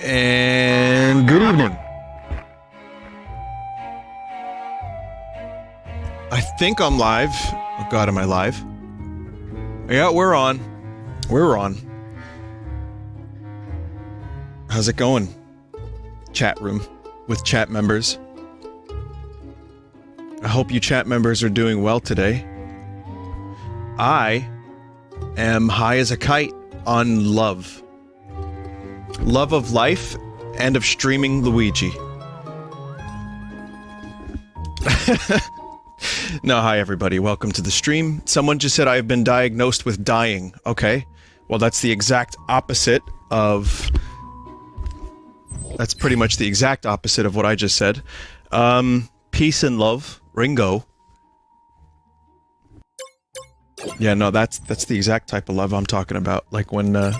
And good evening. I think I'm live. Oh god, am I live? Yeah, we're on. We're on. How's it going? Chat room with chat members. I hope you chat members are doing well today. I am high as a kite on love. Love of life and of streaming Luigi. No, hi everybody, welcome to the stream. Someone just said I've been diagnosed with dying. Okay, well that's the exact opposite of... That's pretty much the exact opposite of what I just said. Peace and love, Ringo. Yeah, no, that's the exact type of love I'm talking about. Like when, you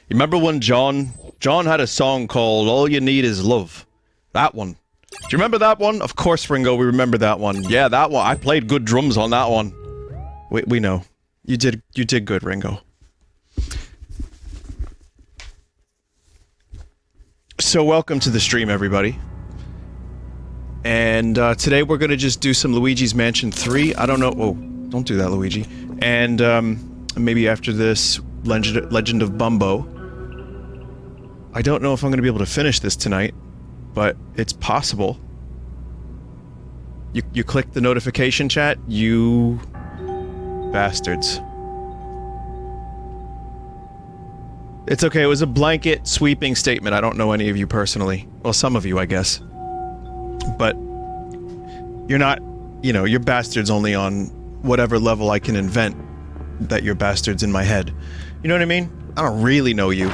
remember when John had a song called All You Need Is Love? That one. Do you remember that one? Of course, Ringo, we remember that one. Yeah, that one. I played good drums on that one. We know. You did good, Ringo. So welcome to the stream, everybody. And today we're gonna just do some Luigi's Mansion 3. I don't know. Oh, don't do that, Luigi. And maybe after this, Legend of Bumbo. I don't know if I'm gonna be able to finish this tonight, but it's possible. You click the notification chat, you bastards. It's okay, it was a blanket sweeping statement. I don't know any of you personally. Well, some of you, I guess. But you're not, you know, you're bastards only on whatever level I can invent that you're bastards in my head. You know what I mean? I don't really know you.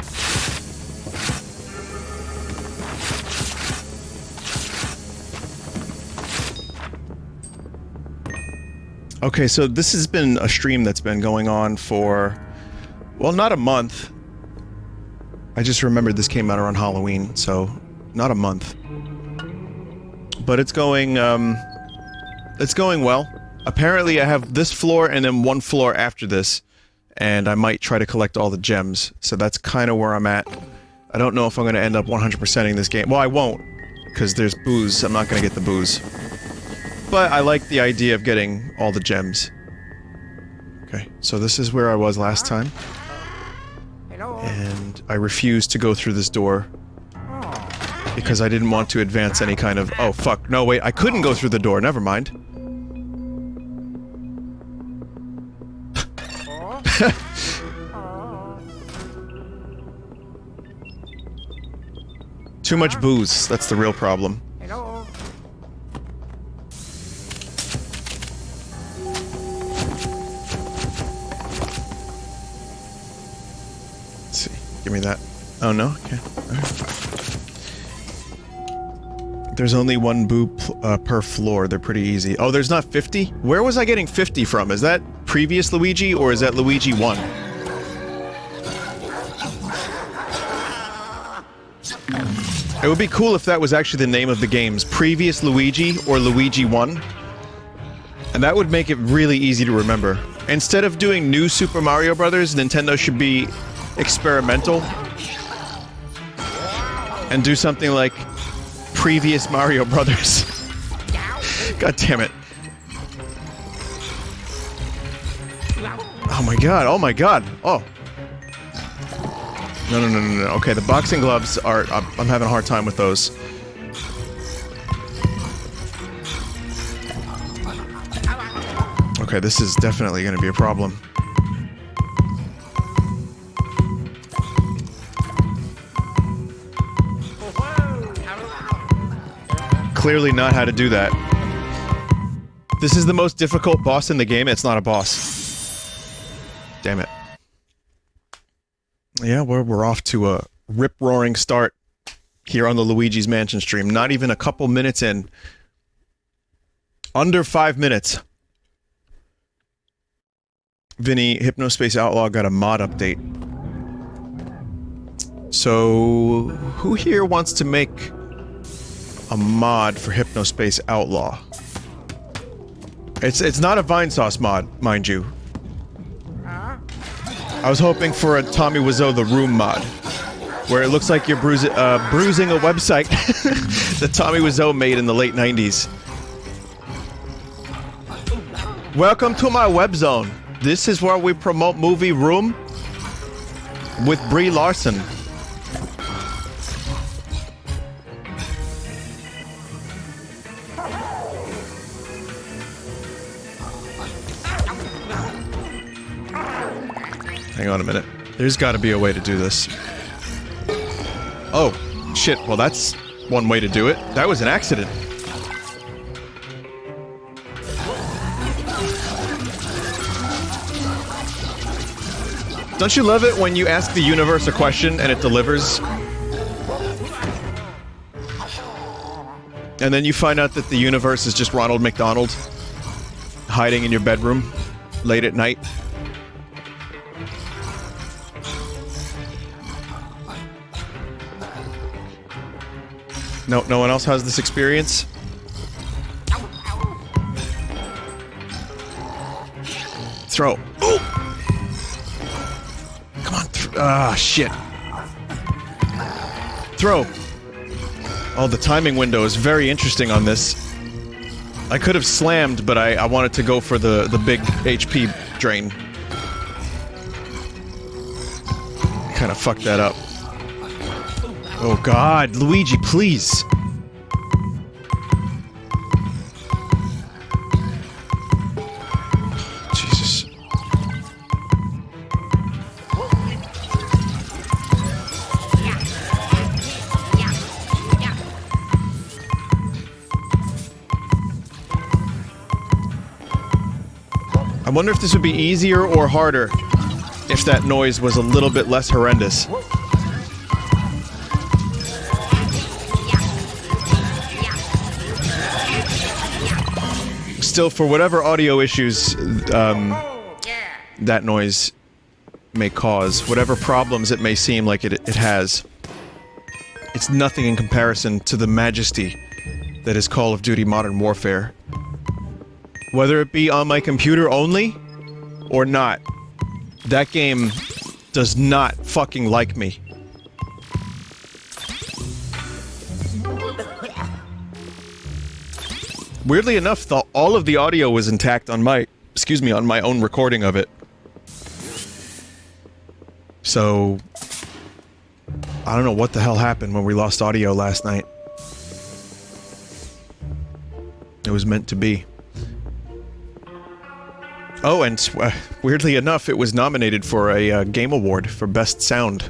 Okay, so this has been a stream that's been going on for, well, not a month. I just remembered this came out around Halloween, so not a month. But it's going well. Apparently I have this floor and then one floor after this, and I might try to collect all the gems, so that's kind of where I'm at. I don't know if I'm going to end up 100%ing this game. Well, I won't, because there's booze. I'm not going to get the booze. But I like the idea of getting all the gems. Okay, so this is where I was last time. And I refused to go through this door. Because I didn't want to advance any kind of... Oh, fuck. No, wait. I couldn't go through the door. Never mind. Too much booze. That's the real problem. Let's see. Give me that. Oh, no? Okay. Alright. There's only one boo per floor. They're pretty easy. Oh, there's not 50? Where was I getting 50 from? Is that previous Luigi, or is that Luigi 1? It would be cool if that was actually the name of the games. Previous Luigi, or Luigi 1. And that would make it really easy to remember. Instead of doing new Super Mario Brothers, Nintendo should be experimental. And do something like previous Mario Brothers. God damn it. Oh my god, oh my god. Oh. No. Okay, the boxing gloves are... I'm having a hard time with those. Okay, this is definitely gonna be a problem. Clearly not how to do that. This is the most difficult boss in the game. It's not a boss. Damn it. Yeah, we're off to a rip-roaring start here on the Luigi's Mansion stream. Not even a couple minutes in. Under 5 minutes. Vinny, Hypnospace Outlaw got a mod update. So, who here wants to make a mod for Hypnospace Outlaw? It's not a Vinesauce mod, mind you. I was hoping for a Tommy Wiseau The Room mod, where it looks like you're bruising a website that Tommy Wiseau made in the late 90s. Welcome to my web zone. This is where we promote Movie Room with Brie Larson. Hang on a minute. There's got to be a way to do this. Oh, shit. Well, that's one way to do it. That was an accident. Don't you love it when you ask the universe a question and it delivers? And then you find out that the universe is just Ronald McDonald hiding in your bedroom late at night. No one else has this experience? Throw. Ooh! Come on, ah, shit. Throw. Oh, the timing window is very interesting on this. I could have slammed, but I wanted to go for the big HP drain. Kind of fucked that up. Oh god, Luigi, please! Jesus. I wonder if this would be easier or harder if that noise was a little bit less horrendous. Still, for whatever audio issues that noise may cause, whatever problems it may seem like it has, it's nothing in comparison to the majesty that is Call of Duty Modern Warfare. Whether it be on my computer only, or not, that game does not fucking like me. Weirdly enough, all of the audio was intact on my, on my own recording of it. So, I don't know what the hell happened when we lost audio last night. It was meant to be. Oh, and weirdly enough, it was nominated for a Game Award for Best Sound.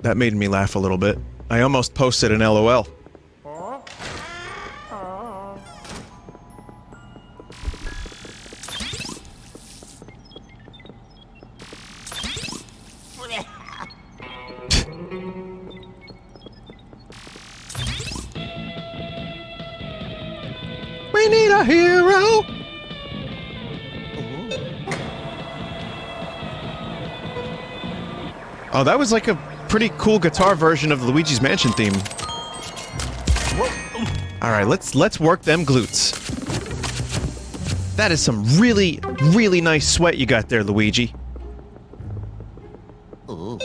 That made me laugh a little bit. I almost posted an LOL. We need a hero! Oh, that was like a pretty cool guitar version of Luigi's Mansion theme. Alright, let's work them glutes. That is some really, really nice sweat you got there, Luigi. Ooh.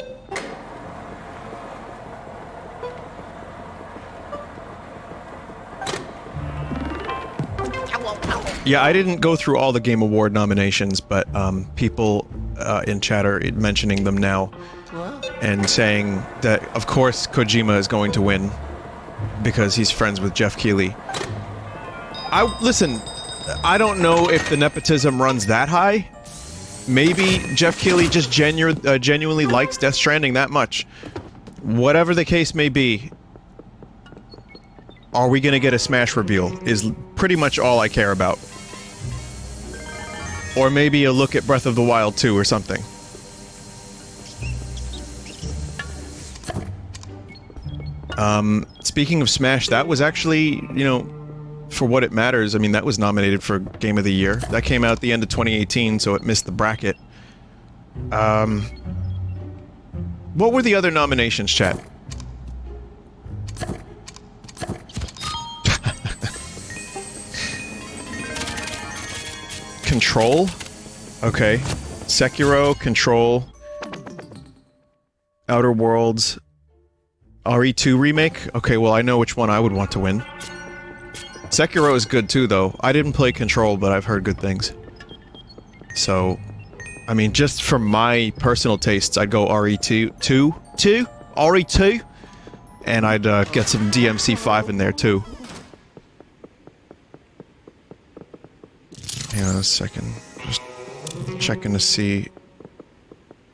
Yeah, I didn't go through all the Game Award nominations, but people in chat are mentioning them now. And saying that, of course, Kojima is going to win because he's friends with Jeff Keighley. Listen, I don't know if the nepotism runs that high. Maybe Jeff Keighley just genuinely likes Death Stranding that much. Whatever the case may be, are we gonna get a Smash reveal is pretty much all I care about. Or maybe a look at Breath of the Wild 2 or something. Speaking of Smash, that was actually, you know, for what it matters, I mean, that was nominated for Game of the Year. That came out at the end of 2018, so it missed the bracket. What were the other nominations, chat? Control? Okay. Sekiro, Control, Outer Worlds, RE2 remake? Okay, well I know which one I would want to win. Sekiro is good too, though. I didn't play Control, but I've heard good things. So, I mean, just for my personal tastes, I'd go RE2. RE2? And I'd get some DMC5 in there too. Hang on a second. Just checking to see...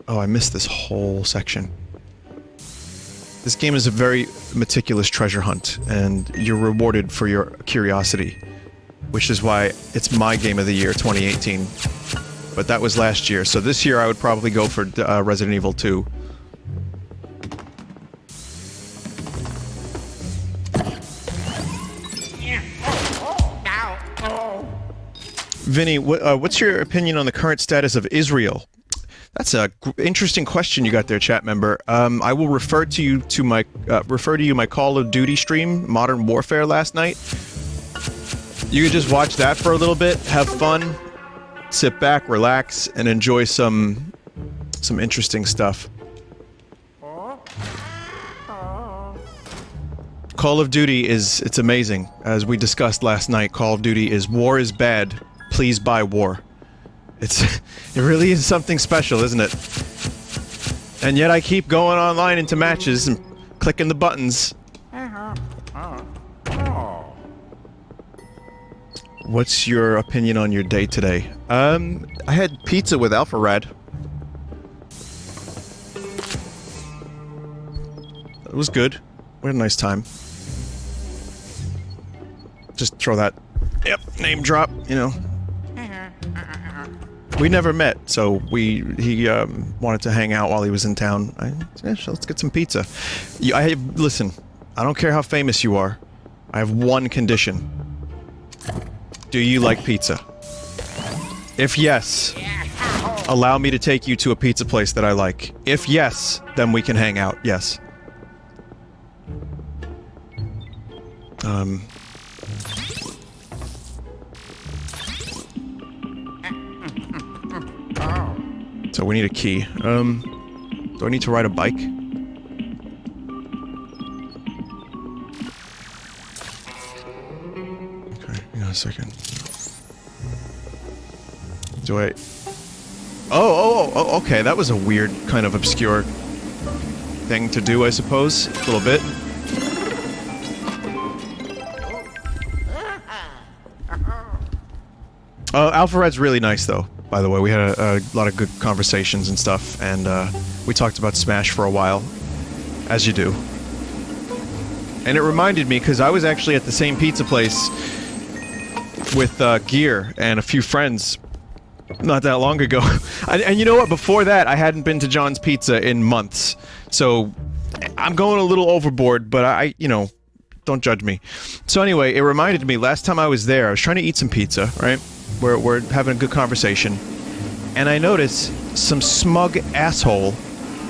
Oh, I missed this whole section. This game is a very meticulous treasure hunt, and you're rewarded for your curiosity. Which is why it's my game of the year, 2018. But that was last year, so this year I would probably go for Resident Evil 2. Vinny, what's your opinion on the current status of Israel? That's a interesting question you got there, chat member. I will refer to you my Call of Duty stream, Modern Warfare, last night. You could just watch that for a little bit, have fun, sit back, relax, and enjoy some interesting stuff. Call of Duty it's amazing. As we discussed last night, Call of Duty is war is bad, please buy war. It really is something special, isn't it? And yet I keep going online into matches and clicking the buttons. What's your opinion on your day today? I had pizza with Alpha Rad. It was good. We had a nice time. Just throw that, yep, name drop, you know. We never met, so he wanted to hang out while he was in town. Yeah, so let's get some pizza. Listen, I don't care how famous you are. I have one condition. Do you like pizza? If yes, allow me to take you to a pizza place that I like. If yes, then we can hang out, yes. So we need a key. Do I need to ride a bike? Okay, hang on a second. Do I... Oh, okay, that was a weird, kind of obscure thing to do, I suppose. A little bit. Alpha Red's really nice, though. By the way, we had a lot of good conversations and stuff, and we talked about Smash for a while, as you do. And it reminded me, because I was actually at the same pizza place with Gear and a few friends not that long ago. And you know what? Before that, I hadn't been to John's Pizza in months. So, I'm going a little overboard, but you know, don't judge me. So anyway, it reminded me, last time I was there, I was trying to eat some pizza, right? We're having a good conversation, and I notice some smug asshole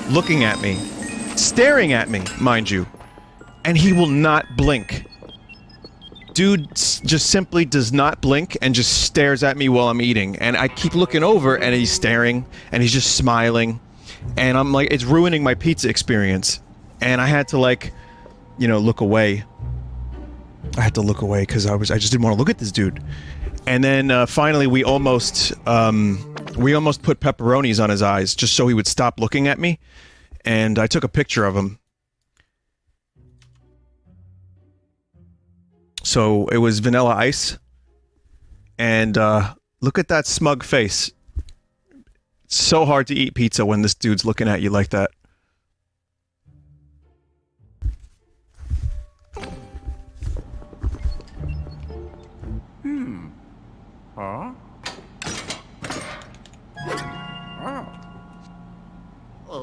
looking at me, staring at me, mind you, and he will not blink. Dude just simply does not blink and just stares at me while I'm eating, and I keep looking over and he's staring and he's just smiling, and I'm like, it's ruining my pizza experience, and I had to, like, you know, look away. I had to look away because I just didn't want to look at this dude. And then finally we almost put pepperonis on his eyes just so he would stop looking at me, and I took a picture of him. So it was Vanilla Ice, and look at that smug face. It's so hard to eat pizza when this dude's looking at you like that. Huh?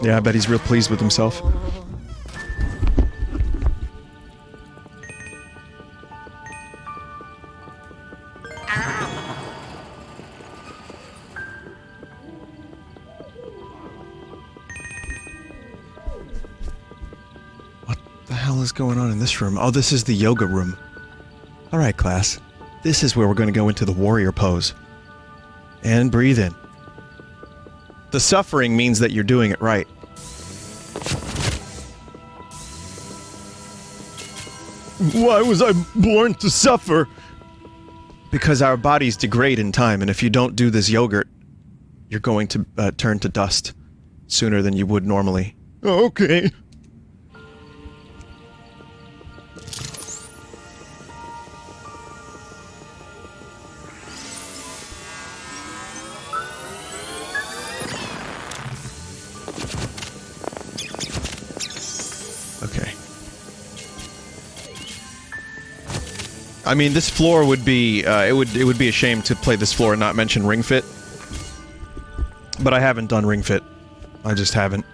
Yeah, I bet he's real pleased with himself. What the hell is going on in this room? Oh, this is the yoga room. Alright, class. This is where we're going to go into the warrior pose. And breathe in. The suffering means that you're doing it right. Why was I born to suffer? Because our bodies degrade in time, and if you don't do this yogurt, you're going to turn to dust sooner than you would normally. Okay. Okay. I mean, this floor would be, it would be a shame to play this floor and not mention Ring Fit. But I haven't done Ring Fit. I just haven't.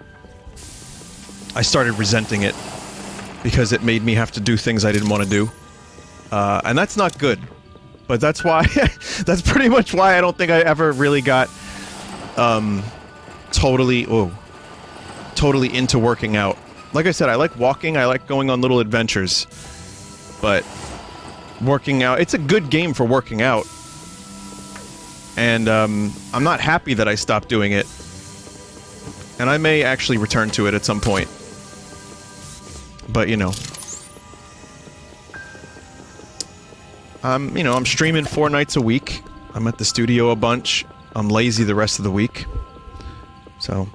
I started resenting it because it made me have to do things I didn't want to do. And that's not good. But that's why, that's pretty much why I don't think I ever really got, totally into working out. Like I said, I like walking, I like going on little adventures. But working out, it's a good game for working out. And, I'm not happy that I stopped doing it. And I may actually return to it at some point. But, you know. You know, I'm streaming 4 nights a week. I'm at the studio a bunch. I'm lazy the rest of the week. So.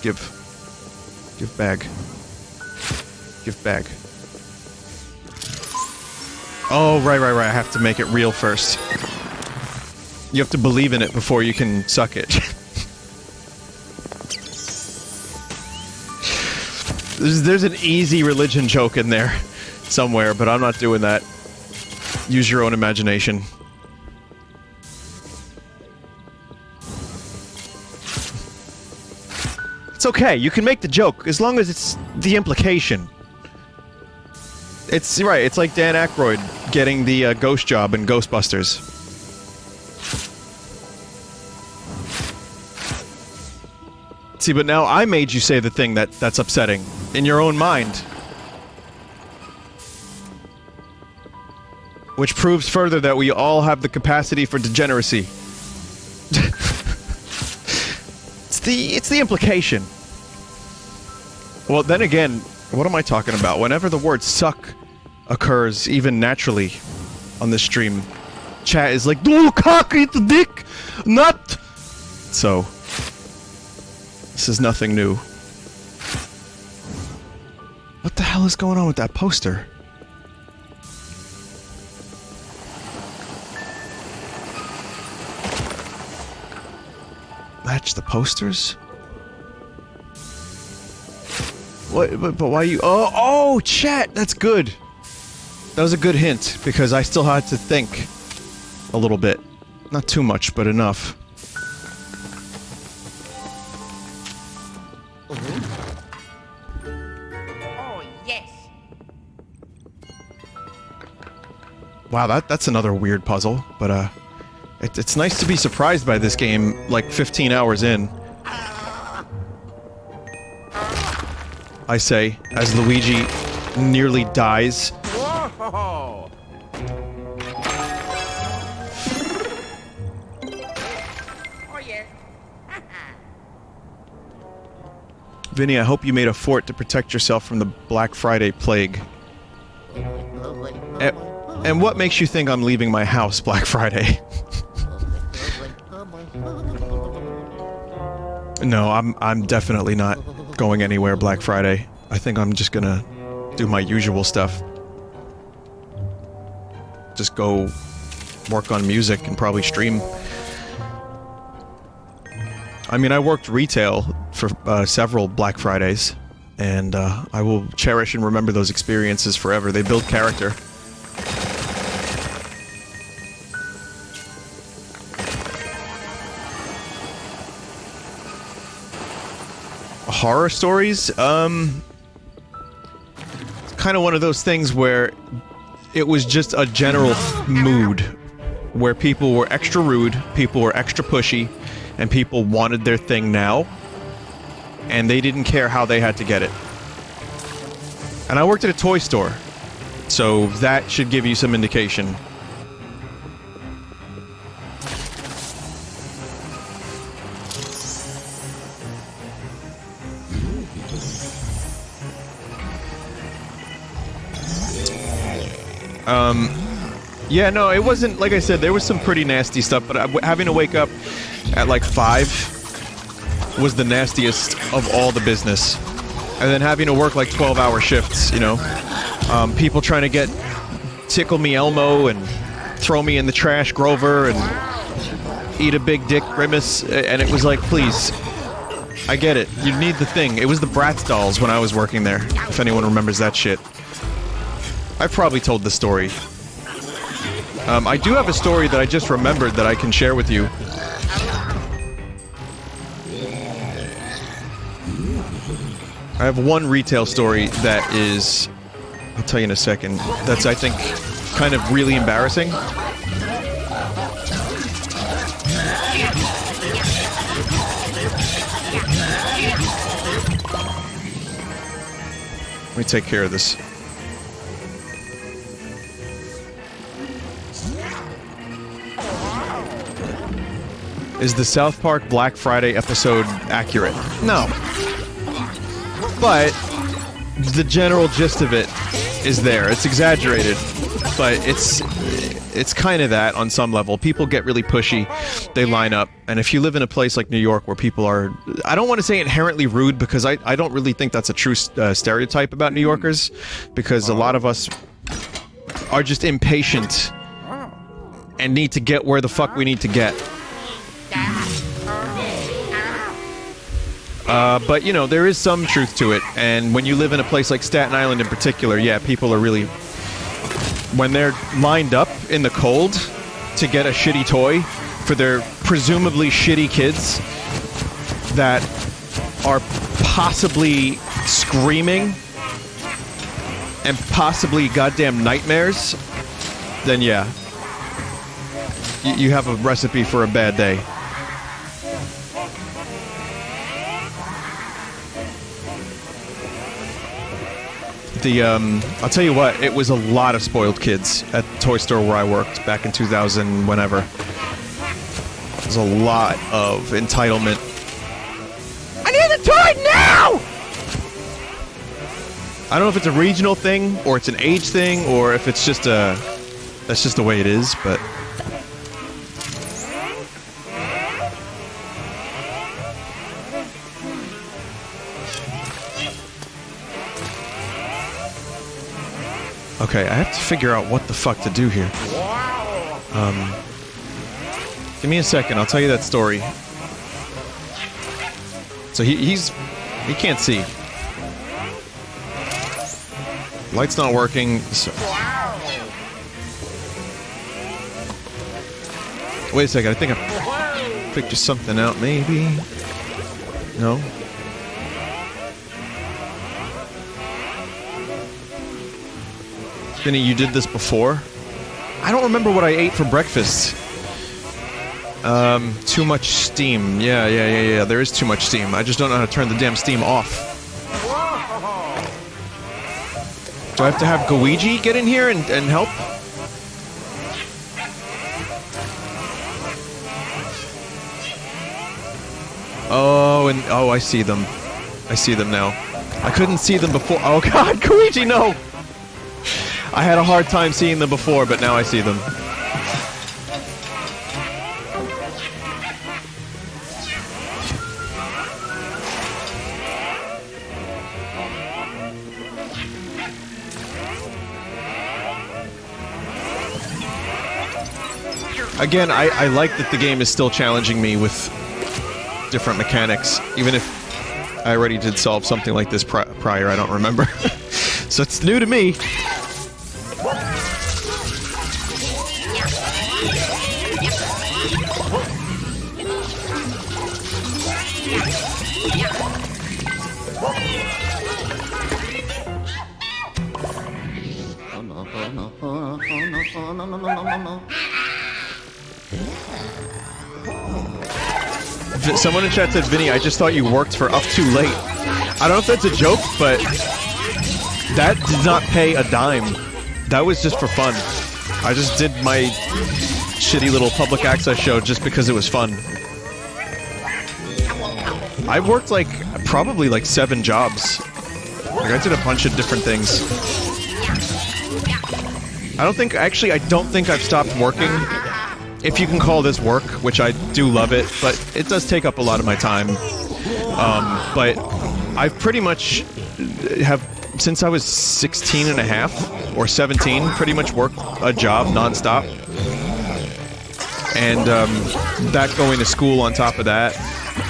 Give bag. Give bag. Oh, right. I have to make it real first. You have to believe in it before you can suck it. There's an easy religion joke in there somewhere, but I'm not doing that. Use your own imagination. It's okay, you can make the joke, as long as it's the implication. It's right, it's like Dan Aykroyd getting the ghost job in Ghostbusters. See, but now I made you say the thing that's upsetting, in your own mind. Which proves further that we all have the capacity for degeneracy. It's the implication. Well, then again, what am I talking about? Whenever the word suck occurs, even naturally, on this stream, chat is like, "Oh, cock, eat the dick! Nut!" So, this is nothing new. What the hell is going on with that poster? Match the posters? What? But why you? Oh, chat. That's good. That was a good hint because I still had to think a little bit, not too much, but enough. Oh yes. Wow, that's another weird puzzle, but it's nice to be surprised by this game, like 15 hours in. I say, as Luigi nearly dies. Whoa! Oh yeah. Vinny, I hope you made a fort to protect yourself from the Black Friday plague. And what makes you think I'm leaving my house Black Friday? No, I'm definitely not going anywhere Black Friday. I think I'm just gonna do my usual stuff. Just go work on music and probably stream. I mean, I worked retail for several Black Fridays, and I will cherish and remember those experiences forever. They build character. Horror stories? It's kind of one of those things where it was just a general mood where people were extra rude, people were extra pushy, and people wanted their thing now, and they didn't care how they had to get it. And I worked at a toy store, so that should give you some indication. Yeah, no, it wasn't, like I said, there was some pretty nasty stuff, but having to wake up at like 5 was the nastiest of all the business. And then having to work like 12-hour shifts, you know. People trying to tickle me Elmo and throw me in the trash Grover and eat a big dick Grimace, and it was like, please, I get it. You need the thing. It was the Bratz dolls when I was working there, if anyone remembers that shit. I've probably told the story. I do have a story that I just remembered that I can share with you. I have one retail story that is, I'll tell you in a second, that's, I think, kind of really embarrassing. Let me take care of this. Is the South Park Black Friday episode accurate? No. But the general gist of it is there. It's exaggerated, but it's kind of that on some level. People get really pushy. They line up. And if you live in a place like New York where people are... I don't want to say inherently rude because I don't really think that's a true stereotype about New Yorkers, because a lot of us are just impatient and need to get where the fuck we need to get. But, you know, there is some truth to it, and when you live in a place like Staten Island in particular, yeah, people are really... When they're lined up in the cold to get a shitty toy for their presumably shitty kids that are possibly screaming and possibly goddamn nightmares, then yeah. You have a recipe for a bad day. I'll tell you what, it was a lot of spoiled kids at the toy store where I worked back in 2000, whenever. There's a lot of entitlement. I need a toy now! I don't know if it's a regional thing, or it's an age thing, or if it's just that's just the way it is, but... Okay, I have to figure out what the fuck to do here. Give me a second, I'll tell you that story. So he can't see. Light's not working, so... Wait a second, I think I figured something out, maybe? No? Vinny, you did this before? I don't remember what I ate for breakfast. Too much steam. Yeah. There is too much steam. I just don't know how to turn the damn steam off. Do I have to have Gooigi get in here and help? Oh, I see them. I see them now. I couldn't see them before. Oh god, Gooigi, no! I had a hard time seeing them before, but now I see them. Again, I like that the game is still challenging me with different mechanics, even if I already did solve something like this prior, I don't remember. So it's new to me. Someone in chat said, Vinny, I just thought you worked for Up Too Late. I don't know if that's a joke, but that did not pay a dime. That was just for fun. I just did my shitty little public access show just because it was fun. I worked like, probably like 7 jobs. Like I did a bunch of different things. Actually, I don't think I've stopped working. If you can call this work, which I do love it, but it does take up a lot of my time. But I've pretty much have, since I was 16 and a half, or 17, pretty much worked a job nonstop. And that going to school on top of that.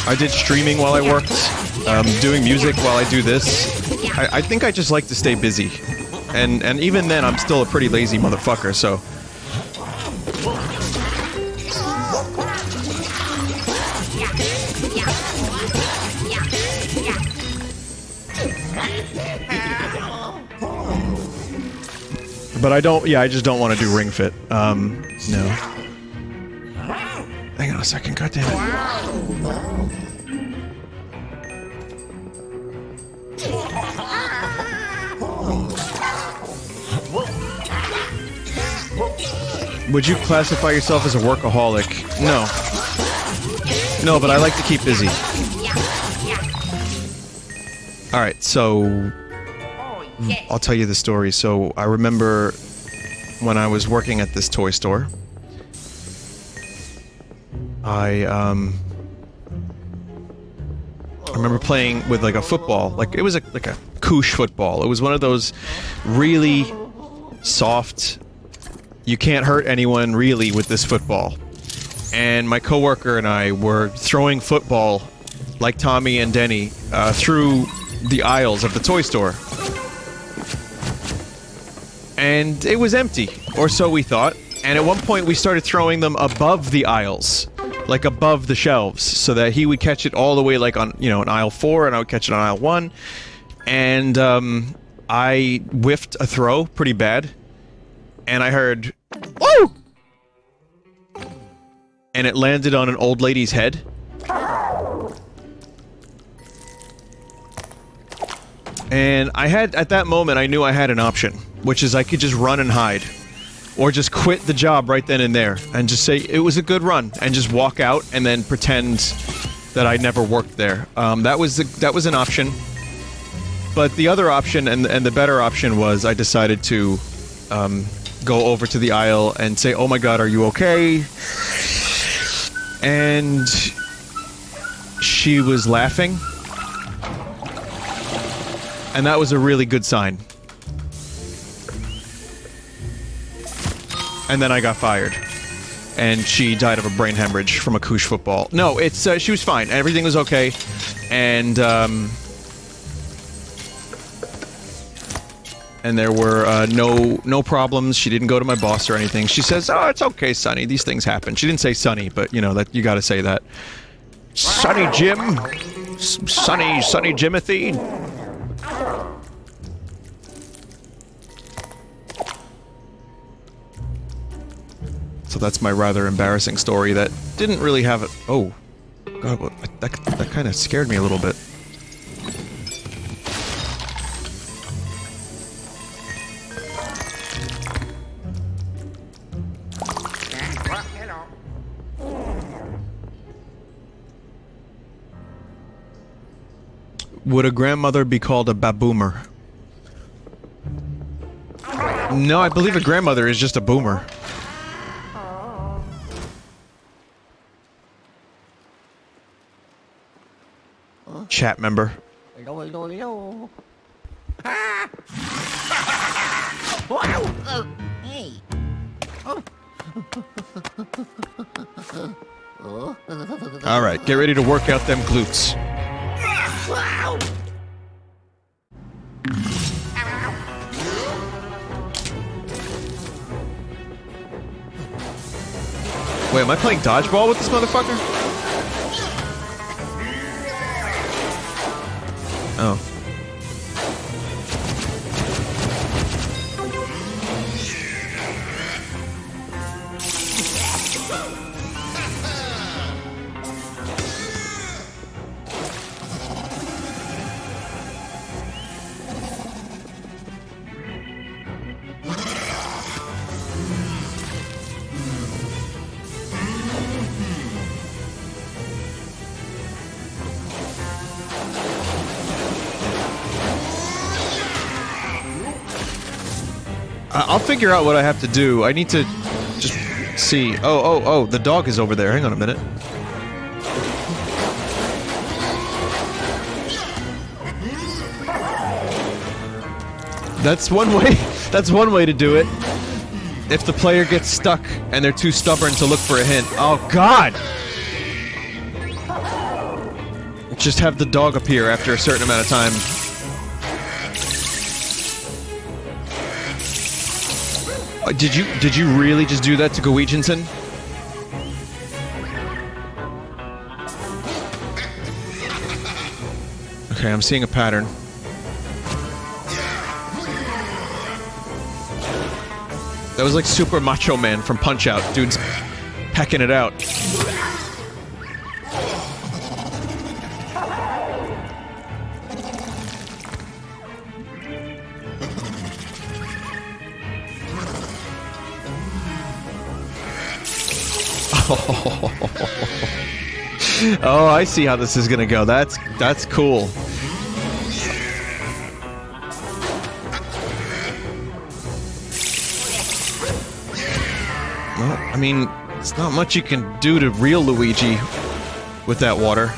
I did streaming while I worked, doing music while I do this. I think I just like to stay busy. And even then, I'm still a pretty lazy motherfucker, so... But I just don't want to do Ring Fit. No. Hang on a second, goddammit. Would you classify yourself as a workaholic? No. No, but I like to keep busy. Alright, so... I'll tell you the story. So, I remember when I was working at this toy store, I remember playing with, like, a football. Like, it was like a koosh football. It was one of those really soft... You can't hurt anyone, really, with this football. And my coworker and I were throwing football, like Tommy and Denny, through the aisles of the toy store. And it was empty, or so we thought. And at one point we started throwing them above the aisles, like above the shelves, so that he would catch it all the way, like on, you know, in aisle 4, and I would catch it on aisle 1. And I whiffed a throw pretty bad, and I heard, "Woo!" And it landed on an old lady's head. And I had, at that moment, I knew I had an option, which is I could just run and hide. Or just quit the job right then and there, and just say it was a good run, and just walk out, and then pretend that I never worked there. That was an option. But the other option, and the better option, was I decided to go over to the aisle and say, "Oh my god, are you okay?" And she was laughing. And that was a really good sign. And then I got fired. And she died of a brain hemorrhage from a koosh football. No, it's, she was fine. Everything was okay. And there were, no problems. She didn't go to my boss or anything. She says, "Oh, it's okay, Sonny. These things happen." She didn't say Sonny, but, you know, that you gotta say that. Sonny Jim? Sonny Jimothy? So that's my rather embarrassing story that didn't really have it. Oh, God, that kind of scared me a little bit. Hello. Would a grandmother be called a baboomer? No, I believe a grandmother is just a boomer. Chat member. Hey. Alright, get ready to work out them glutes. Wait, am I playing dodgeball with this motherfucker? Oh. I'll figure out what I have to do. I need to just see. Oh, the dog is over there. Hang on a minute. That's one way. That's one way to do it. If the player gets stuck and they're too stubborn to look for a hint. Oh, God! Just have the dog appear after a certain amount of time. Did you really just do that to Gooigi? Okay, I'm seeing a pattern. That was like Super Macho Man from Punch-Out. Dude's pecking it out. Oh, I see how this is gonna go. That's cool. Well, I mean, it's not much you can do to real Luigi with that water.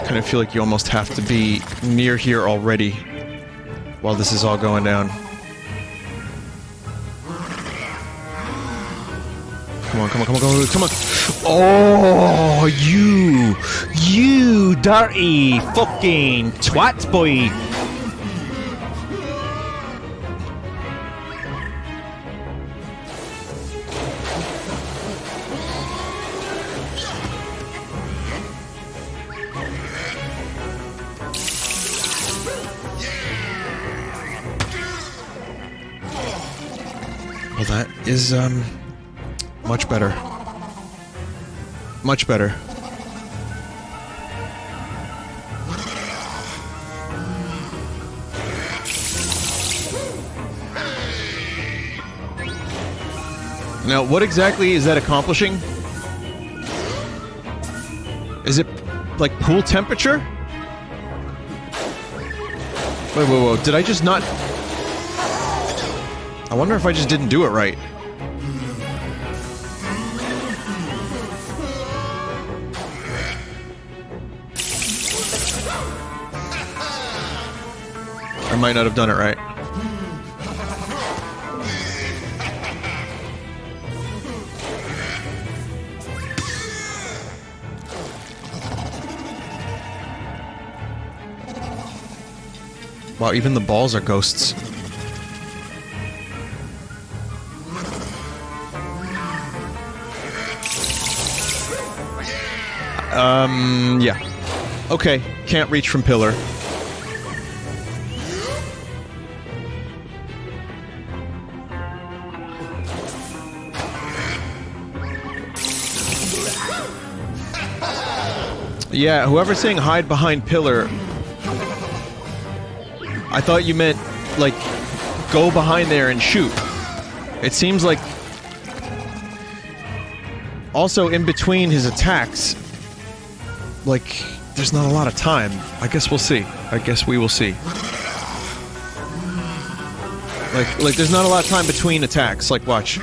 Kind of feel like you almost have to be near here already while this is all going down. Come on, come on, come on, come on, come on. Oh, you dirty fucking twat boy. Well, that is, much better. Much better. Now, what exactly is that accomplishing? Is it, like, pool temperature? Wait, whoa, whoa, did I just not... I wonder if I just didn't do it right. I might not have done it right. Wow, even the balls are ghosts. Yeah. Okay, can't reach from pillar. Yeah, whoever's saying hide behind pillar... I thought you meant, like, go behind there and shoot. It seems like... Also, in between his attacks... Like, there's not a lot of time. I guess we'll see. I guess we will see. Like, there's not a lot of time between attacks. Like, watch.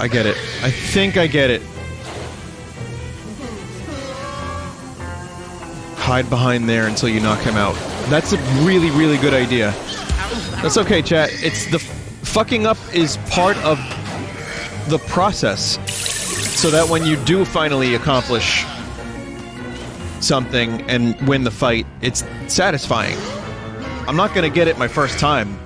I get it. I think I get it. Hide behind there until you knock him out. That's a really, really good idea. That's okay, chat. It's the fucking up is part of the process. So that when you do finally accomplish something and win the fight, it's satisfying. I'm not gonna get it my first time.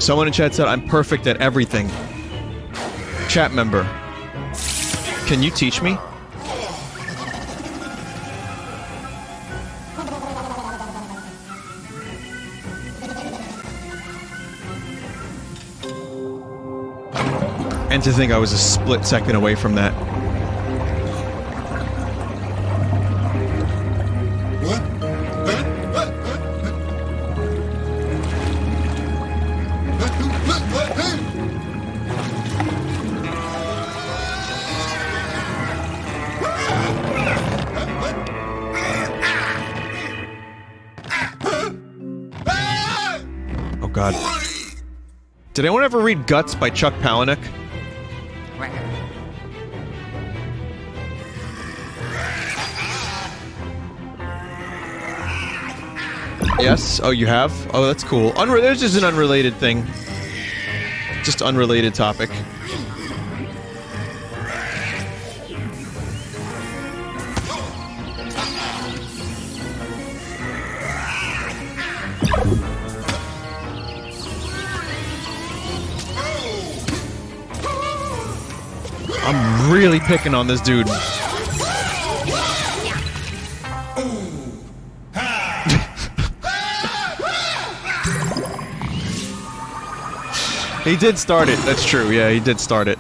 Someone in chat said, I'm perfect at everything. Chat member. Can you teach me? And to think I was a split second away from that. Oh god. Did anyone ever read Guts by Chuck Palahniuk? Yes? Oh, you have? Oh, that's cool. There's just an unrelated thing. Just unrelated topic. I'm really picking on this dude. He did start it, that's true, yeah, he did start it.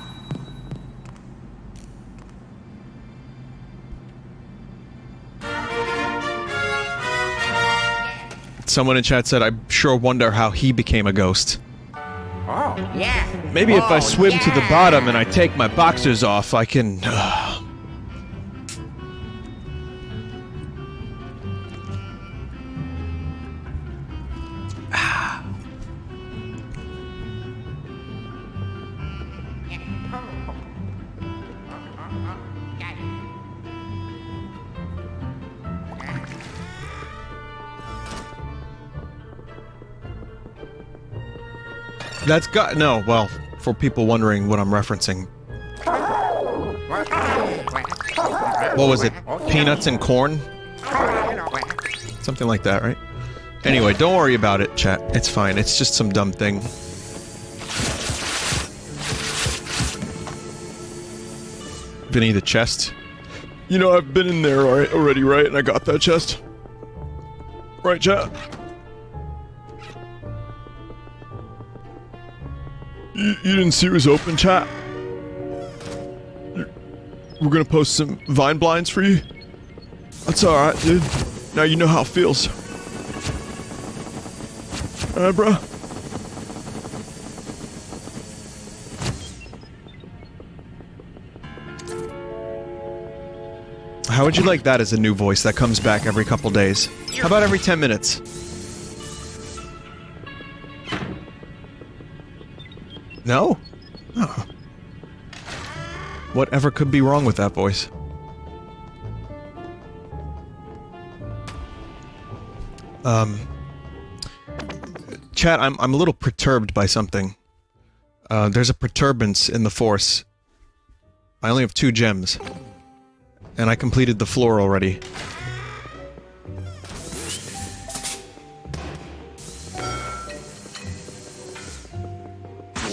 Someone in chat said, I sure wonder how he became a ghost. Oh, yeah. Maybe if I swim to the bottom and I take my boxers off, I can... That's got... No, well, for people wondering what I'm referencing. What was it? Peanuts and corn? Something like that, right? Anyway, don't worry about it, chat. It's fine. It's just some dumb thing. Vinny, the chest. You know, I've been in there already, right? And I got that chest. Right, chat? You didn't see it was open, chat? We're gonna post some Vine blinds for you? That's alright, dude. Now you know how it feels. Alright, bro? How would you like that as a new voice that comes back every couple days? How about every 10 minutes? No? Oh. Whatever could be wrong with that voice? Chat, I'm a little perturbed by something. There's a perturbance in the Force. I only have 2 gems. And I completed the floor already.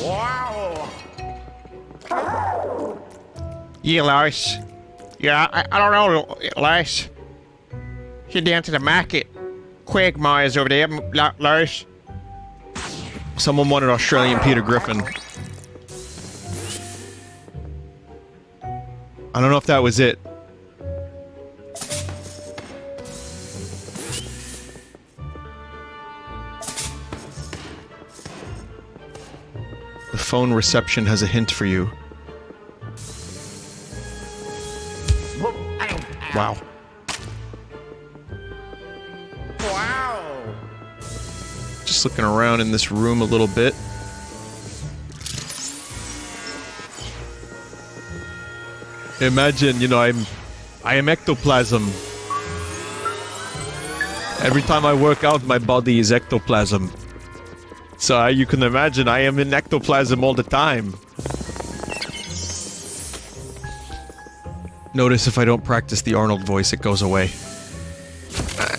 Wow. Yeah, Lois. Yeah, I don't know, Lois. Head down to the market. Quagmire's over there, Lois. Someone wanted Australian Peter Griffin. I don't know if that was it. The phone reception has a hint for you. Wow. Wow. Just looking around in this room a little bit. Imagine, you know, I am ectoplasm. Every time I work out, my body is ectoplasm. So you can imagine I am in ectoplasm all the time. Notice if I don't practice the Arnold voice, it goes away.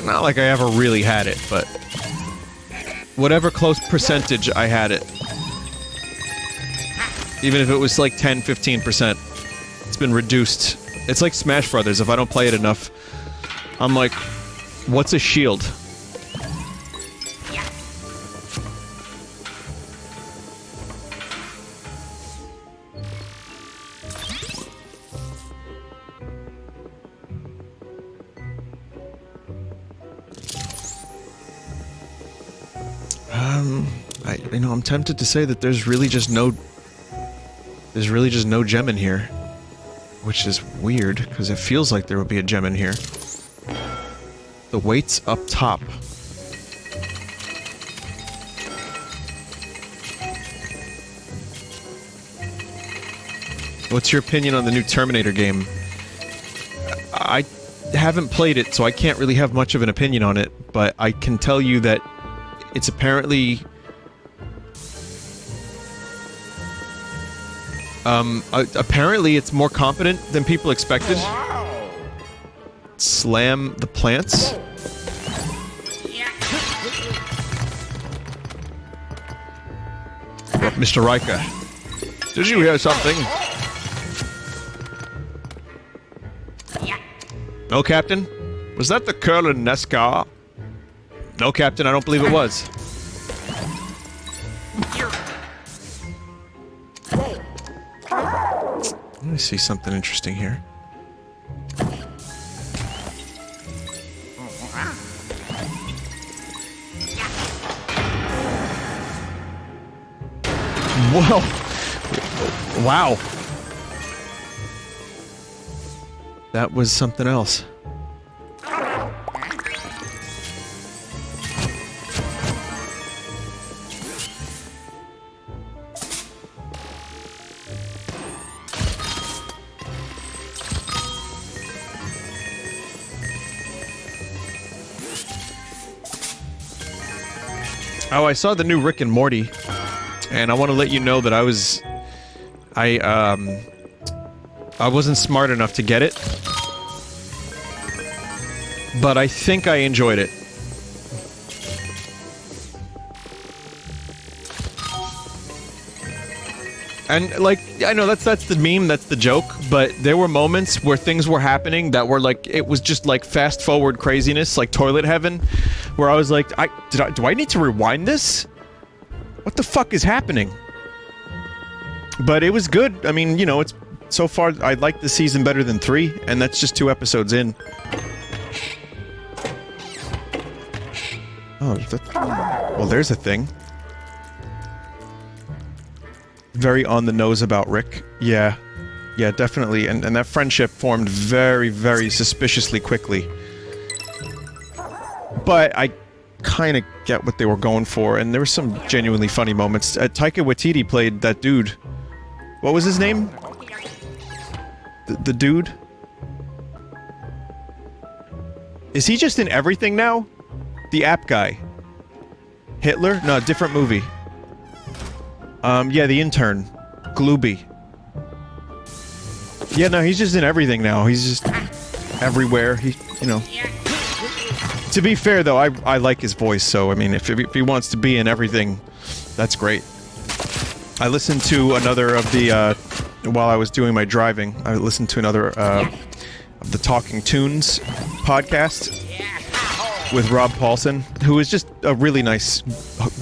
Not like I ever really had it, but... whatever close percentage I had it. Even if it was like 10-15%. It's been reduced. It's like Smash Brothers. If I don't play it enough, I'm like, what's a shield? I'm tempted to say that there's really just no gem in here, which is weird because it feels like there would be a gem in here. The weight's up top. What's your opinion on the new Terminator game? I haven't played it, so I can't really have much of an opinion on it, but I can tell you that it's apparently... apparently it's more competent than people expected. Wow. Slam the plants. Mr. Riker, did you hear something? No, Captain? Was that the Curlin Nescar? No, Captain, I don't believe it was. Let me see something interesting here. Whoa! Wow. That was something else. Oh, I saw the new Rick and Morty, and I want to let you know that I wasn't smart enough to get it, but I think I enjoyed it. And, like, I know that's the meme, that's the joke, but there were moments where things were happening that were, like, it was just, like, fast-forward craziness, like toilet heaven, where I was like, do I need to rewind this? What the fuck is happening? But it was good. I mean, you know, it's... So far, I like the season better than 3, and that's just 2 episodes in. Oh, well, there's a thing. Very on the nose about Rick. Yeah. Yeah, definitely. And that friendship formed very, very suspiciously quickly. But I kind of get what they were going for, and there were some genuinely funny moments. Taika Waititi played that dude. What was his name? The dude? Is he just in everything now? The app guy. Hitler? No, different movie. Yeah, the intern. Gooigi. Yeah, no, he's just in everything now. He's just everywhere. He, you know. To be fair, though, I like his voice, so, I mean, if he wants to be in everything, that's great. I listened to another of the, while I was doing my driving, I listened to another, of the Talking Tunes podcast with Rob Paulson, who is just a really nice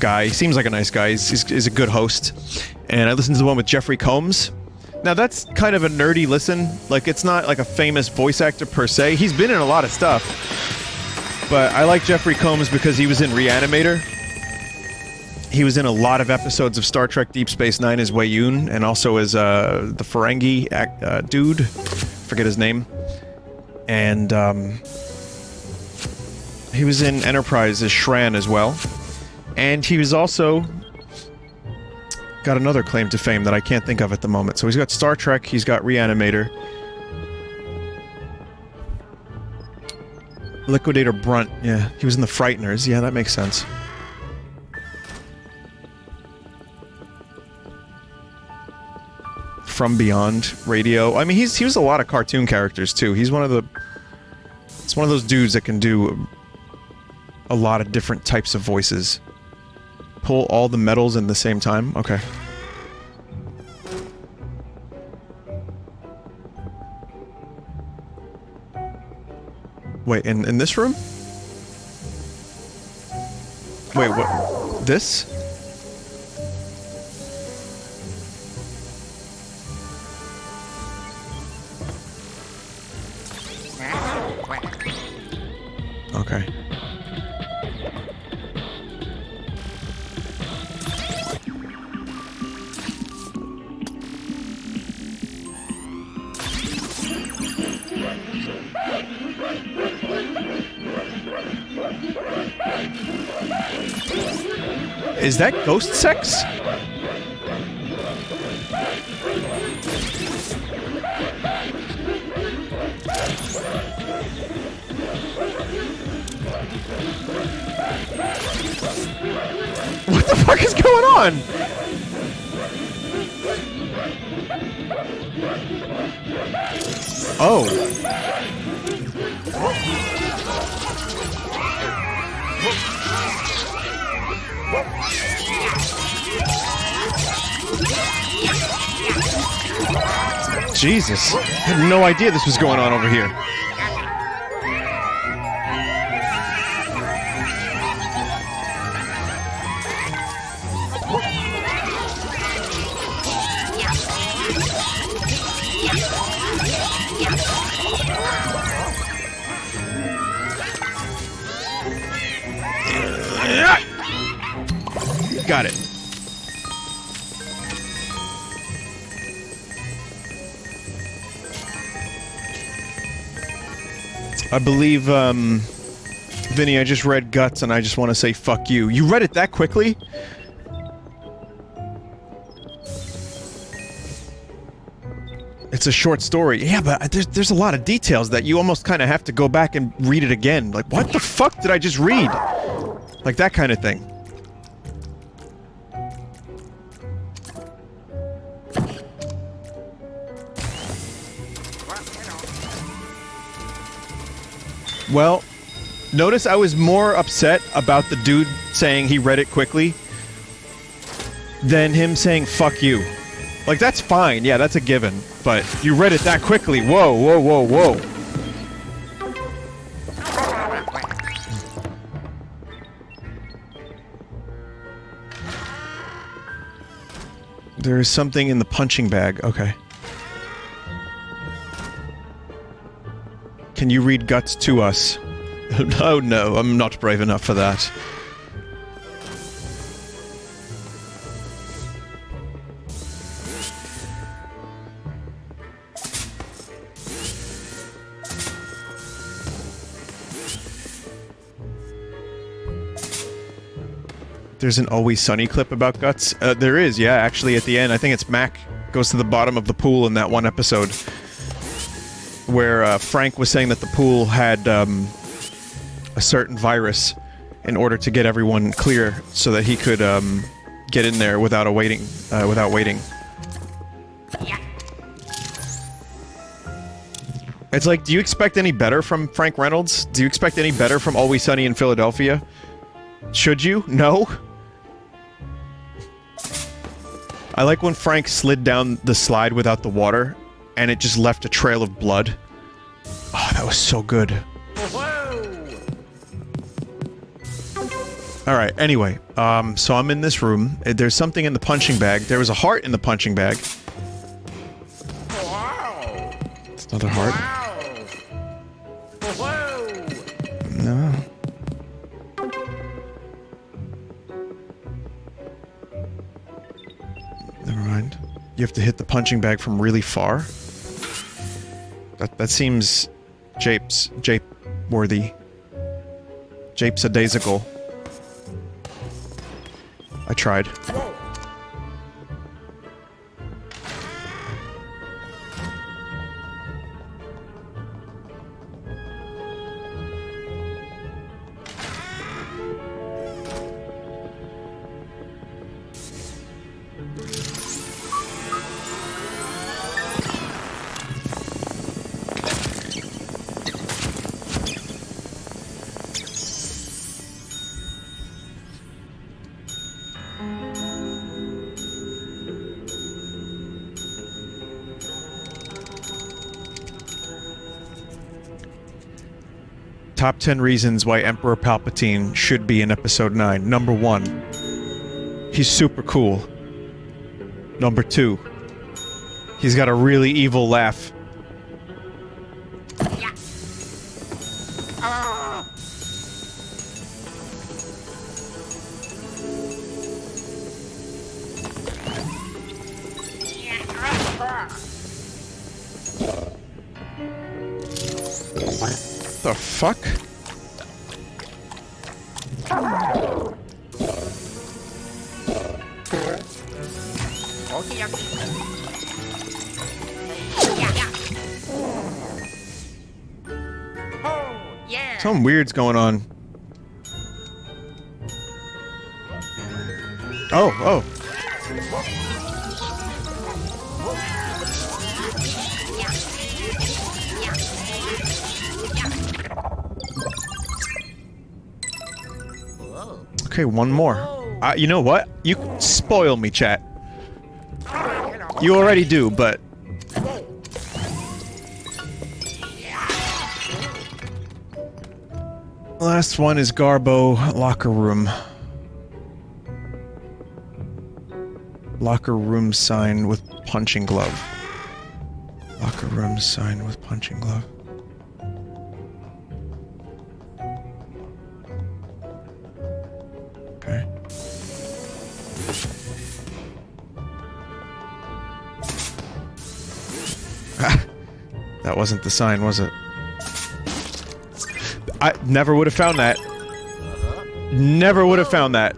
guy. He seems like a nice guy. He's a good host. And I listened to the one with Jeffrey Combs. Now, that's kind of a nerdy listen. Like, it's not like a famous voice actor per se. He's been in a lot of stuff. But I like Jeffrey Combs because he was in Reanimator. He was in a lot of episodes of Star Trek Deep Space Nine as Wei-Yun, and also as the Ferengi dude. Forget his name. And he was in Enterprise as Shran as well. And he was also got another claim to fame that I can't think of at the moment. So he's got Star Trek, he's got Reanimator. Liquidator Brunt, yeah. He was in The Frighteners, yeah, that makes sense. From Beyond, Radio. I mean, he was a lot of cartoon characters, too. He's one of the... It's one of those dudes that can do a lot of different types of voices. Pull all the metals in the same time? Okay. Wait, in this room? Wait, what? This? Okay. Is that ghost sex? What the fuck is going on? Oh. Jesus. I had no idea this was going on over here. Got it. I believe, Vinny, I just read Guts and I just want to say fuck you. You read it that quickly? It's a short story. Yeah, but there's a lot of details that you almost kind of have to go back and read it again. Like, what the fuck did I just read? Like that kind of thing. Well, notice I was more upset about the dude saying he read it quickly than him saying fuck you. Like, that's fine, yeah, that's a given. But you read it that quickly. Whoa, whoa, whoa, whoa. There is something in the punching bag. Okay. Can you read Guts to us? Oh no, I'm not brave enough for that. There's an Always Sunny clip about Guts? There is, yeah, actually at the end. I think it's Mac goes to the bottom of the pool in that one episode. Where Frank was saying that the pool had a certain virus in order to get everyone clear so that he could get in there without waiting. It's like, do you expect any better from Frank Reynolds? Do you expect any better from Always Sunny in Philadelphia? Should you? No? I like when Frank slid down the slide without the water, and it just left a trail of blood. Oh, that was so good. Alright, anyway, so I'm in this room. There's something in the punching bag. There was a heart in the punching bag. Wow. It's another heart. Wow. No. Never mind. You have to hit the punching bag from really far? That seems jape-worthy. Jape-sadaisical. I tried. Top 10 reasons why Emperor Palpatine should be in Episode 9. Number 1. He's super cool. Number 2. He's got a really evil laugh. The fuck? Oh, yeah. Something weird's going on. Oh, oh. Okay, one more. You know what? You spoil me, chat. You already do, but... Last one is Garbo locker room. Locker room sign with punching glove. Locker room sign with punching glove. Okay. That wasn't the sign, was it? I never would have found that. Never would have found that.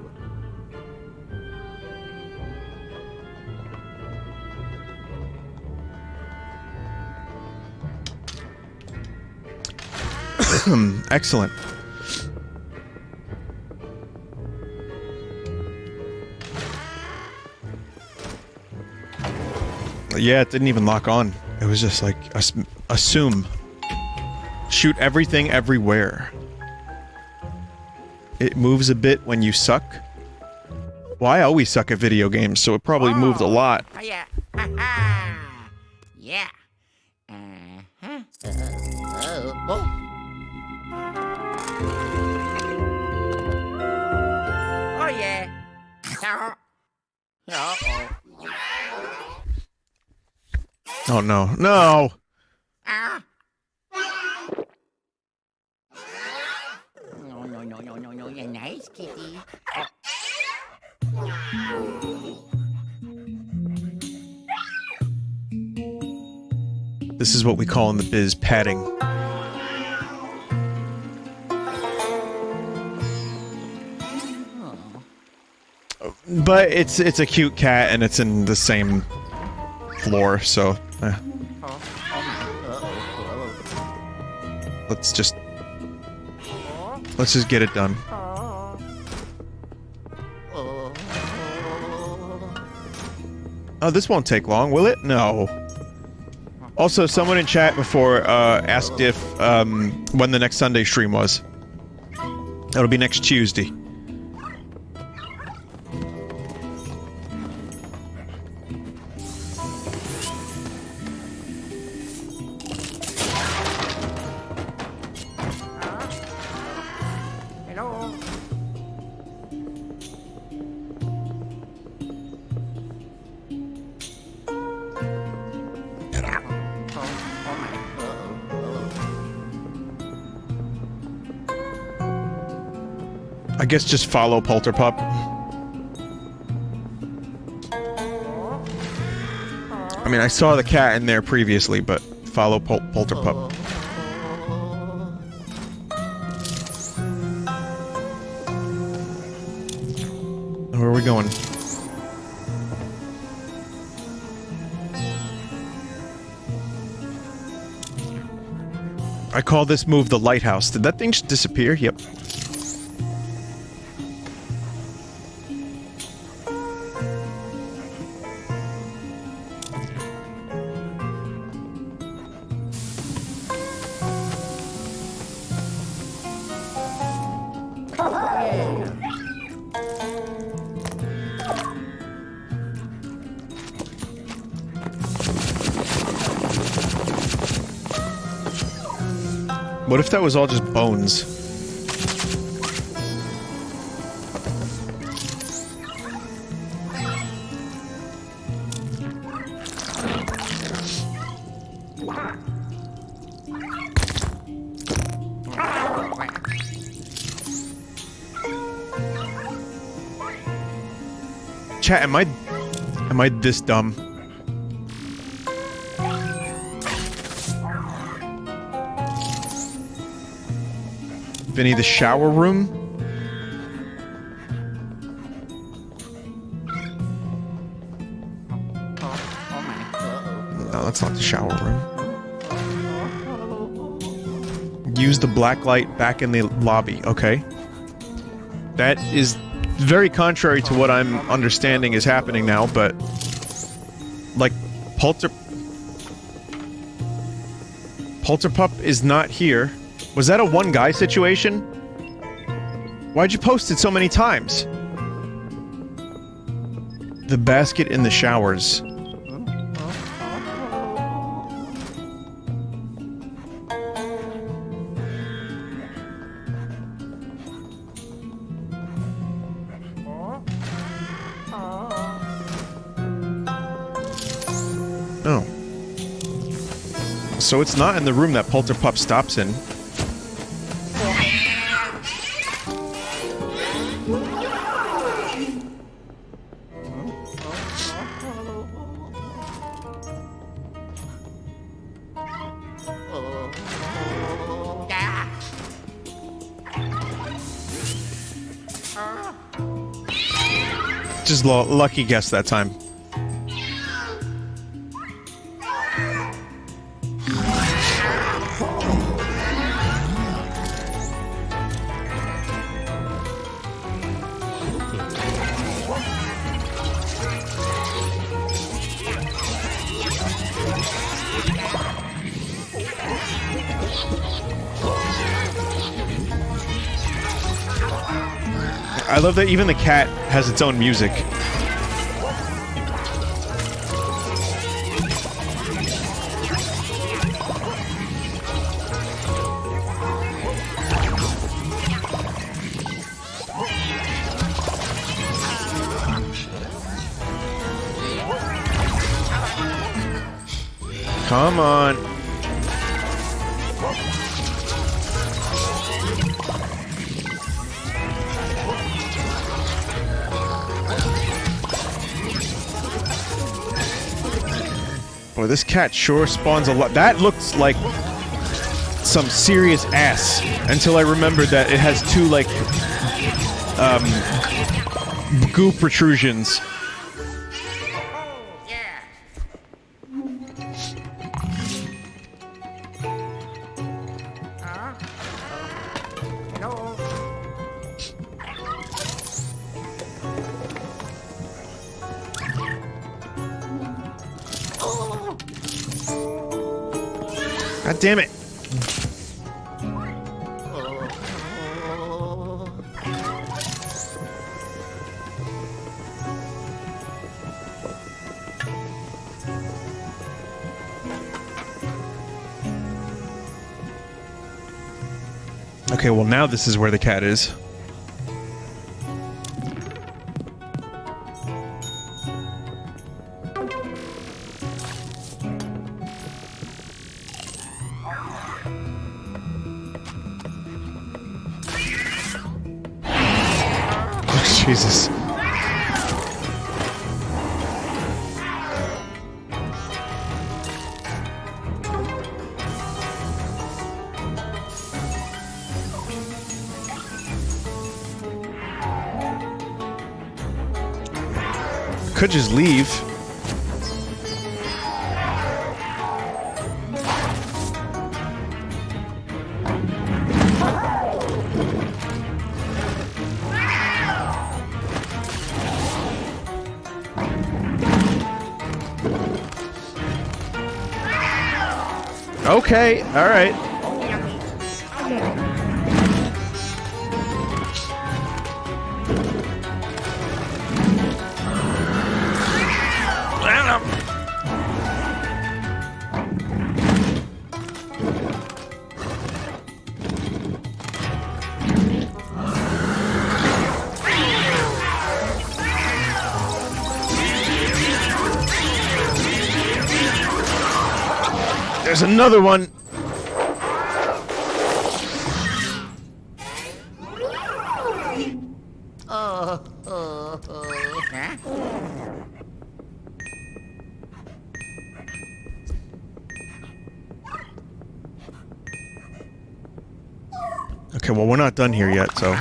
Excellent. Yeah, it didn't even lock on. It was just like, assume. Shoot everything everywhere. It moves a bit when you suck. Well, I always suck at video games, so it probably moved a lot. Oh, yeah. Ha-ha. Yeah. Uh-huh. Oh. Oh, yeah. Uh-oh. Oh no. No! Ah. No, you're nice, kitty. This is what we call in the biz padding. But it's a cute cat and it's in the same floor, so let's just get it done. Oh, this won't take long, will it? No. Also, someone in chat before asked if when the next Sunday stream was. It'll be next Tuesday. Hello. I guess just follow Polterpup. I mean, I saw the cat in there previously, but follow Polterpup. Where are we going? I call this move the lighthouse. Did that thing just disappear? Yep. What if that was all just bones? Chat, am I this dumb? Vinny, the shower room? No, that's not the shower room. Use the black light back in the lobby. Okay. That is very contrary to what I'm understanding is happening now, but... Like, Polterpup is not here. Was that a one-guy situation? Why'd you post it so many times? The basket in the showers. Oh. So it's not in the room that Polterpup stops in. Just lucky guess that time. I love that even the cat has its own music. Come on. Boy, this cat sure spawns a lot. That looks like some serious ass until I remembered that it has two, like, goo protrusions. God damn it. Okay, well now this is where the cat is. Jesus. Could just leave. Okay, all right. There's another one. Okay, well, we're not done here yet, so...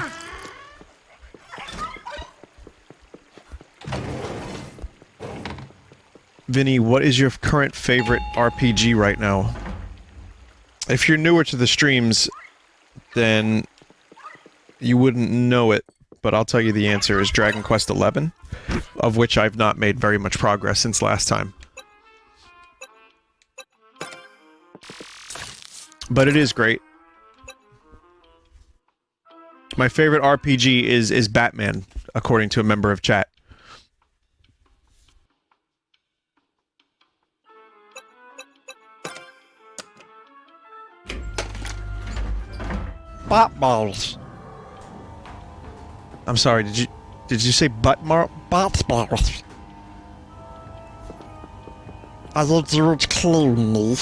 Vinny, what is your current favorite RPG right now? If you're newer to the streams, then you wouldn't know it, but I'll tell you the answer is Dragon Quest XI, of which I've not made very much progress since last time. But it is great. My favorite RPG is Batman, according to a member of chat. Buttballs. I'm sorry, did you say Buttballs. I need you to clean me.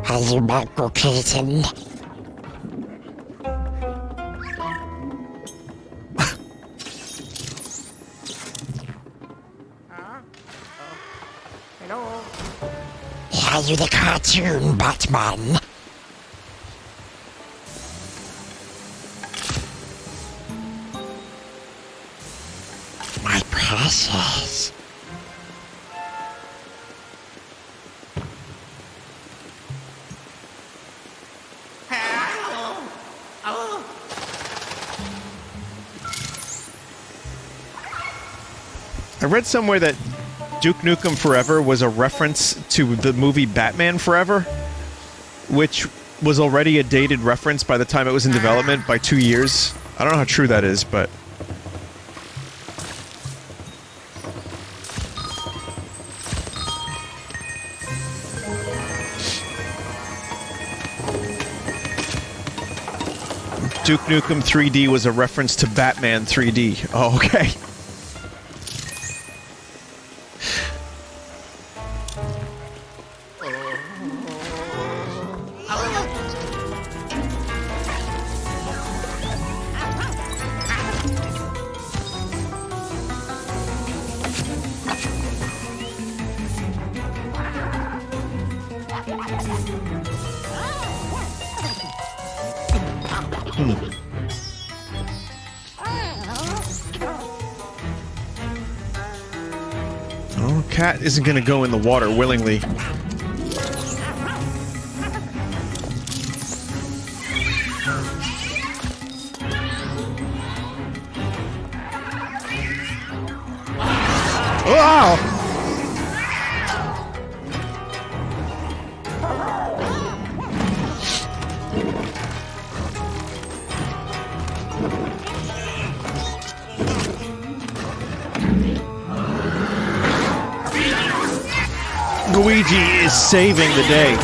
Are you Michael Keaton? Hello? Are you the cartoon Batman? My precious. I read somewhere that Duke Nukem Forever was a reference to the movie Batman Forever, which was already a dated reference by the time it was in development by 2 years. I don't know how true that is, but... Duke Nukem 3D was a reference to Batman 3D. Oh, okay. Oh, cat isn't gonna go in the water willingly. Wow! Gooigi is saving the day.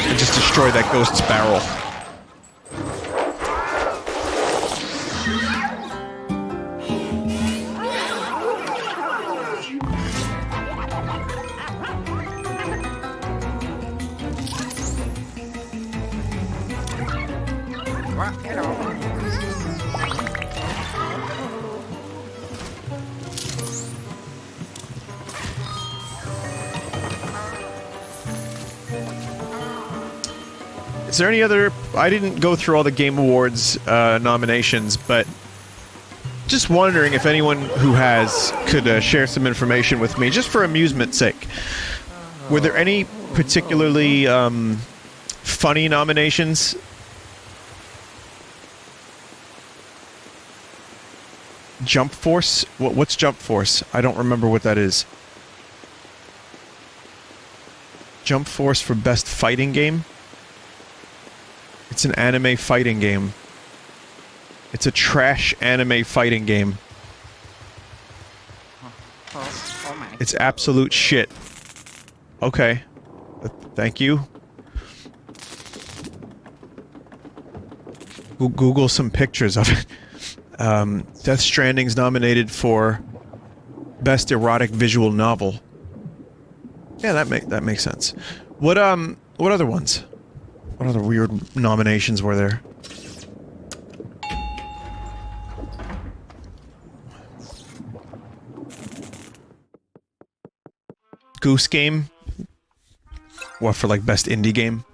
I just destroyed that ghost's barrel. Is there any other... I didn't go through all the Game Awards nominations, but just wondering if anyone who has could share some information with me, just for amusement's sake. Were there any particularly funny nominations? Jump Force? What's Jump Force? I don't remember what that is. Jump Force for Best Fighting Game? It's an anime fighting game. It's a trash anime fighting game. Oh my. It's absolute shit. Okay. Thank you. Google some pictures of it. Death Stranding's nominated for Best Erotic Visual Novel. Yeah, that makes sense. What other ones? What other weird nominations were there? Goose Game? What, for like best indie game?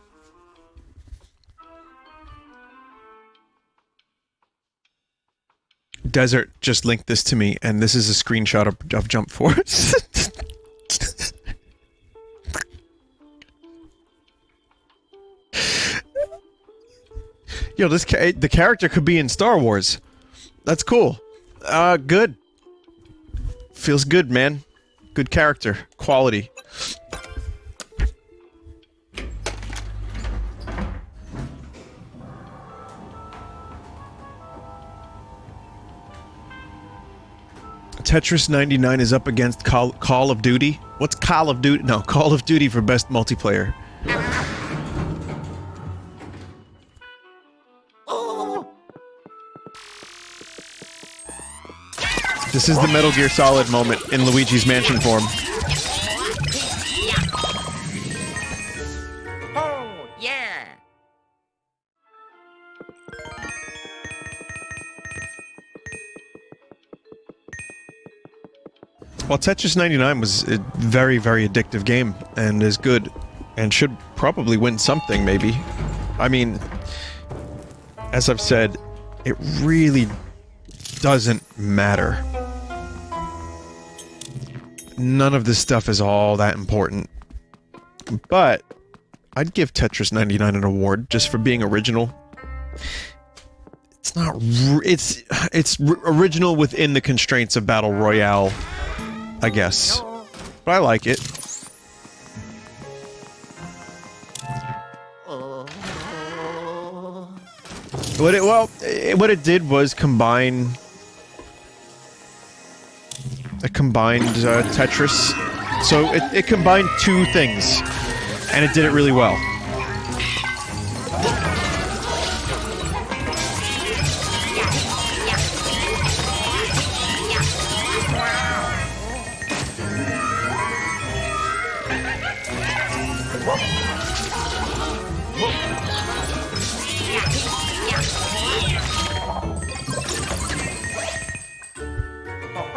Desert just linked this to me, and this is a screenshot of Jump Force. Yo, the character could be in Star Wars. That's cool. Good. Feels good, man. Good character. Quality. Tetris 99 is up against Call of Duty. What's Call of Duty? No, Call of Duty for best multiplayer. This is the Metal Gear Solid moment in Luigi's Mansion form. Oh, yeah. Well, Tetris 99 was a very, very addictive game, and is good, and should probably win something, maybe. I mean, as I've said, it really doesn't matter. None of this stuff is all that important. But I'd give Tetris 99 an award just for being original. It's not... It's original within the constraints of Battle Royale, I guess. But I like it. What it did was combine... It combined Tetris. So it combined two things. And it did it really well.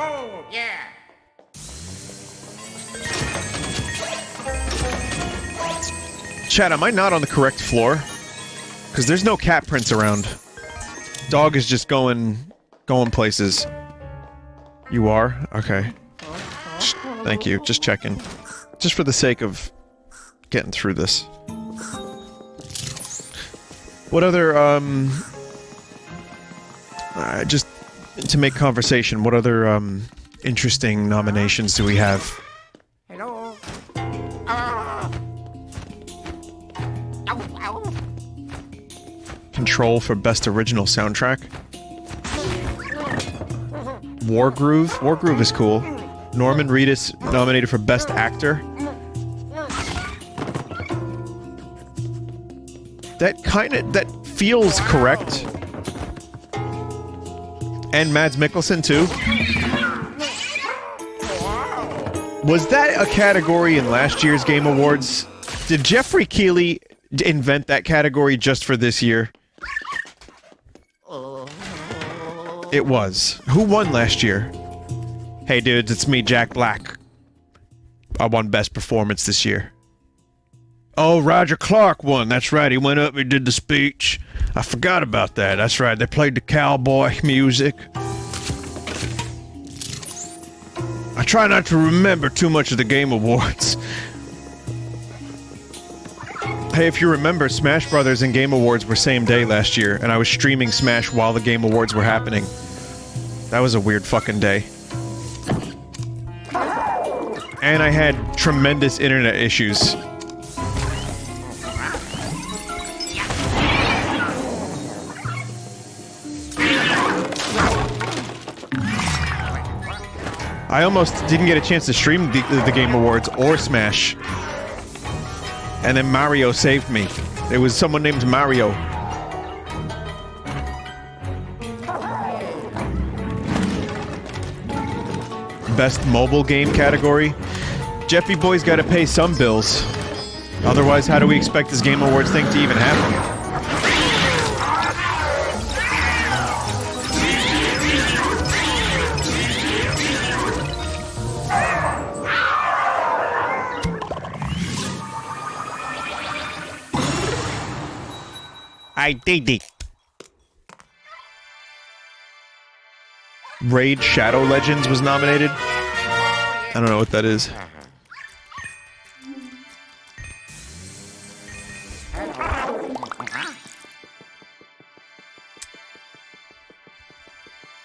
Oh, yeah. Chat, am I not on the correct floor? Because there's no cat prints around. Dog is just going places. You are? Okay. Thank you. Just checking. Just for the sake of getting through this. What other, just to make conversation, what other, interesting nominations do we have? Hello. Ah. Ow, ow. Control for Best Original Soundtrack. Wargroove. Wargroove is cool. Norman Reedus nominated for Best Actor. That feels correct. And Mads Mikkelsen too. Was that a category in last year's Game Awards? Did Jeffrey Keighley invent that category just for this year? It was. Who won last year? Hey dudes, it's me, Jack Black. I won Best Performance this year. Oh, Roger Clark won. That's right. He went up and did the speech. I forgot about that. That's right. They played the cowboy music. I try not to remember too much of the Game Awards. Hey, if you remember, Smash Brothers and Game Awards were same day last year, and I was streaming Smash while the Game Awards were happening. That was a weird fucking day. And I had tremendous internet issues. I almost didn't get a chance to stream the Game Awards or Smash. And then Mario saved me. It was someone named Mario. Best mobile game category. Jeffy Boy's gotta pay some bills. Otherwise, how do we expect this Game Awards thing to even happen? I did it. Raid Shadow Legends was nominated. I don't know what that is.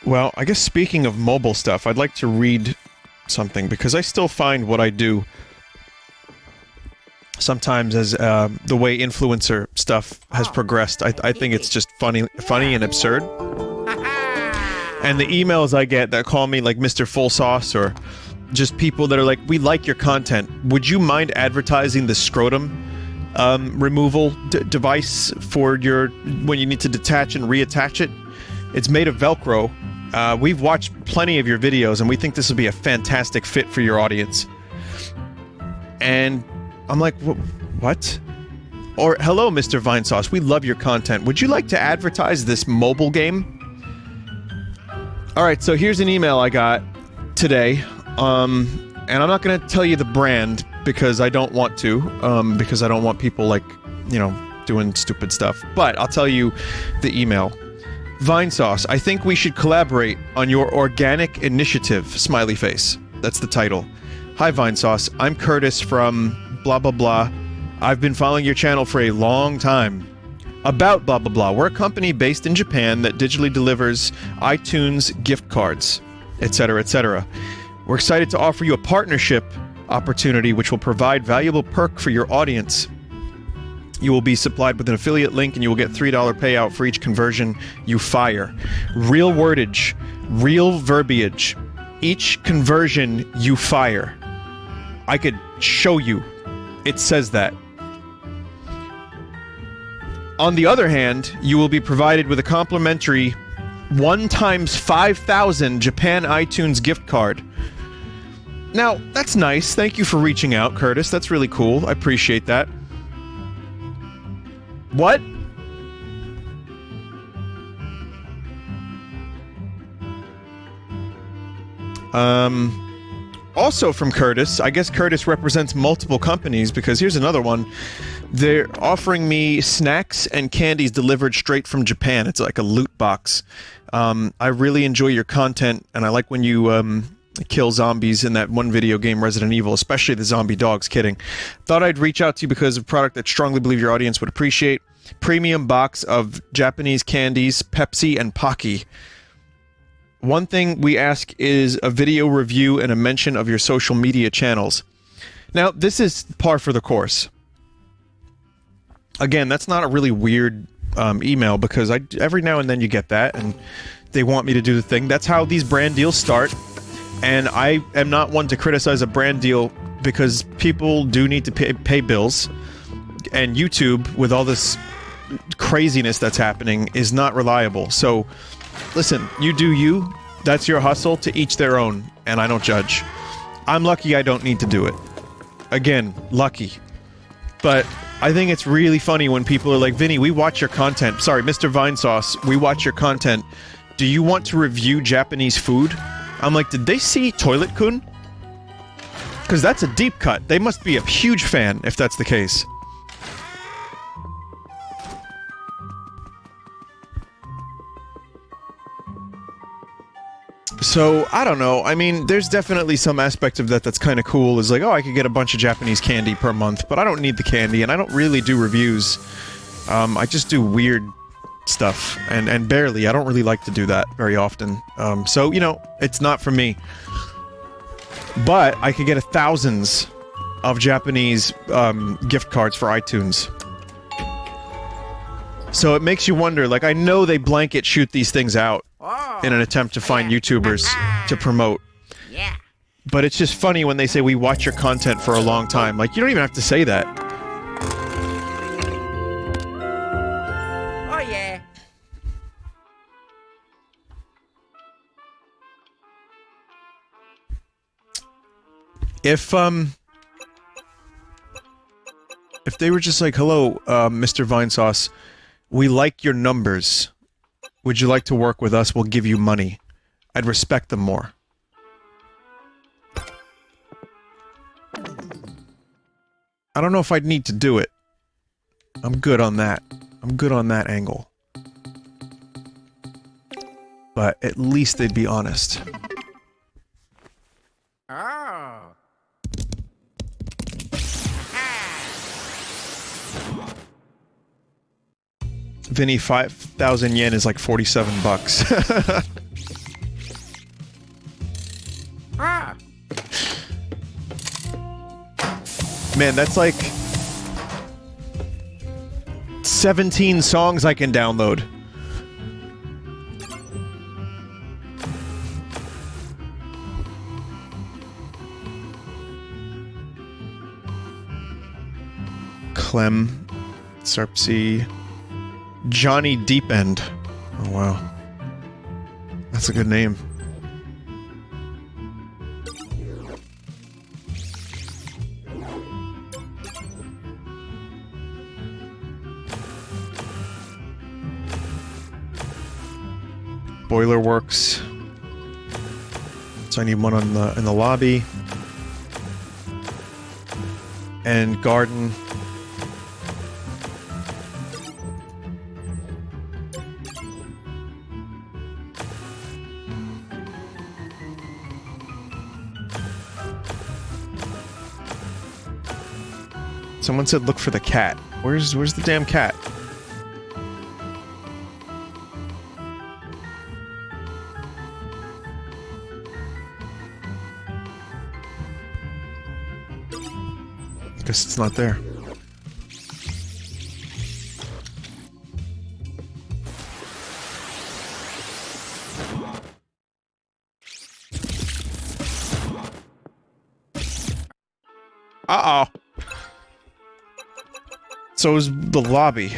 Well, I guess speaking of mobile stuff, I'd like to read something, because I still find what I do sometimes as the way influencer stuff has progressed. I think it's just funny and absurd. And the emails I get that call me like Mr. Full Sauce, or just people that are like, we like your content. Would you mind advertising the scrotum removal device for your, when you need to detach and reattach it? It's made of Velcro. We've watched plenty of your videos, and we think this would be a fantastic fit for your audience. And I'm like, what? Or, hello, Mr. Vinesauce, we love your content. Would you like to advertise this mobile game? Alright, so here's an email I got today. And I'm not gonna tell you the brand, because I don't want to. Because I don't want people, like, you know, doing stupid stuff. But I'll tell you the email. Vinesauce, I think we should collaborate on your organic initiative, smiley face. That's the title. Hi Vinesauce, I'm Curtis from blah blah blah. I've been following your channel for a long time. About blah blah blah, we're a company based in Japan that digitally delivers iTunes gift cards, etc., etc. We're excited to offer you a partnership opportunity which will provide valuable perk for your audience. You will be supplied with an affiliate link, and you will get $3 payout for each conversion you fire. Real wordage, real verbiage. Each conversion you fire. I could show you. It says that. On the other hand, you will be provided with a complimentary 1 times 5,000 Japan iTunes gift card. Now, that's nice. Thank you for reaching out, Curtis. That's really cool. I appreciate that. What? Also from Curtis, I guess Curtis represents multiple companies, because here's another one. They're offering me snacks and candies delivered straight from Japan. It's like a loot box. I really enjoy your content, and I like when you, kill zombies in that one video game, Resident Evil, especially the zombie dogs. Kidding. Thought I'd reach out to you because of a product that strongly believe your audience would appreciate. Premium box of Japanese candies, Pepsi, and Pocky. One thing we ask is a video review and a mention of your social media channels. Now, this is par for the course. Again, that's not a really weird email, because every now and then you get that, and they want me to do the thing. That's how these brand deals start. And I am not one to criticize a brand deal, because people do need to pay bills. And YouTube, with all this craziness that's happening, is not reliable. So, listen, you do you. That's your hustle, to each their own. And I don't judge. I'm lucky I don't need to do it. Again, lucky. But I think it's really funny when people are like, Vinny, we watch your content. Sorry, Mr. Vinesauce, we watch your content. Do you want to review Japanese food? I'm like, did they see Toilet-kun? Because that's a deep cut. They must be a huge fan, if that's the case. So, I don't know. I mean, there's definitely some aspect of that that's kind of cool. Is like, oh, I could get a bunch of Japanese candy per month, but I don't need the candy, and I don't really do reviews. I just do weird stuff, and barely. I don't really like to do that very often. So, you know, it's not for me. But I could get thousands of Japanese gift cards for iTunes. So it makes you wonder, like, I know they blanket shoot these things out in an attempt to find YouTubers to promote. Yeah. But it's just funny when they say, we watch your content for a long time. Like, you don't even have to say that. Oh, yeah. If they were just like, hello, Mr. Vinesauce, we like your numbers. Would you like to work with us? We'll give you money. I'd respect them more. I don't know if I'd need to do it. I'm good on that. I'm good on that angle. But but at least they'd be honest. Oh. Vinny, 5,000 yen is like 47 bucks. Ah. Man, that's like 17 songs I can download. Clem, Sarpsy, Johnny Deepend. Oh wow. That's a good name. Boiler works. So I need one on the in the lobby. And garden. Someone said look for the cat. Where's the damn cat? Guess it's not there. Uh-oh. So is the lobby.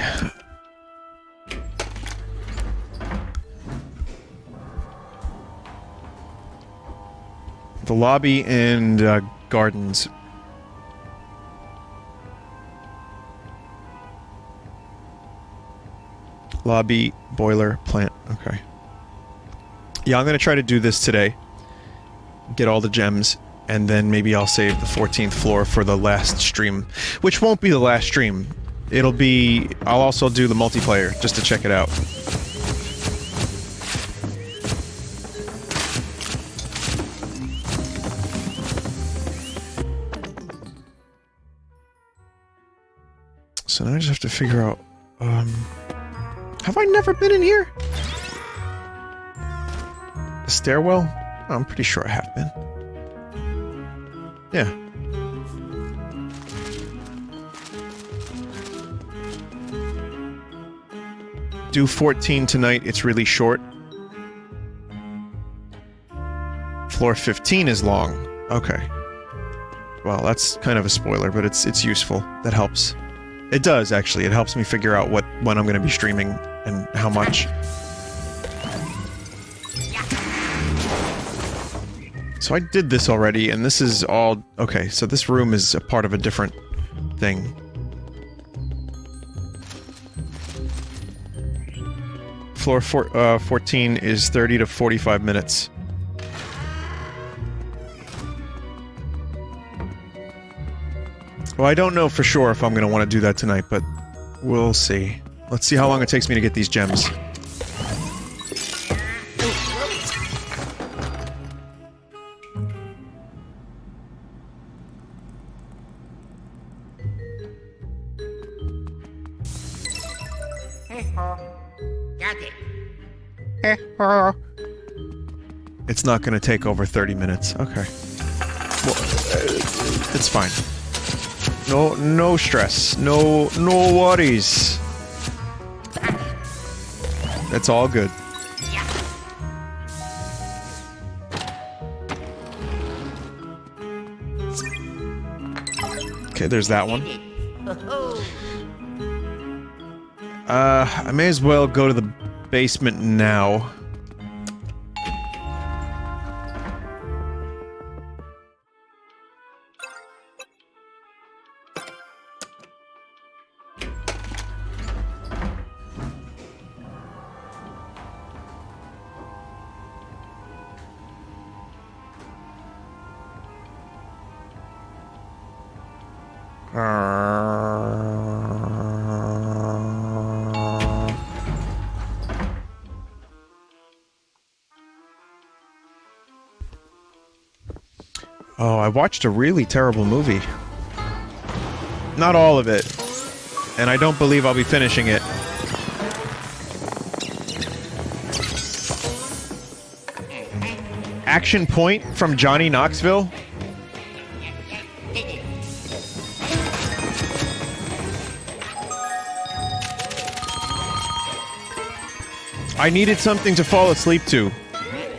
The lobby and gardens. Lobby, boiler, plant. Okay. Yeah, I'm gonna try to do this today. Get all the gems, and then maybe I'll save the 14th floor for the last stream. Which won't be the last stream. It'll be... I'll also do the multiplayer, just to check it out. So now I just have to figure out... Have I never been in here? The stairwell? Oh, I'm pretty sure I have been. Yeah. Do 14 tonight, it's really short. Floor 15 is long. Okay. Well, that's kind of a spoiler, but it's useful. That helps. It does, actually. It helps me figure out when I'm going to be streaming and how much. So I did this already, and this is all... Okay, so this room is a part of a different thing. Floor 14 is 30 to 45 minutes. Well, I don't know for sure if I'm going to want to do that tonight, but we'll see. Let's see how long it takes me to get these gems. Hey-ho. Got it. It's not going to take over 30 minutes. Okay. Well, it's fine. No stress. No worries. That's all good. Okay, there's that one. I may as well go to the basement now. Oh, I watched a really terrible movie. Not all of it. And I don't believe I'll be finishing it. Action Point from Johnny Knoxville? I needed something to fall asleep to,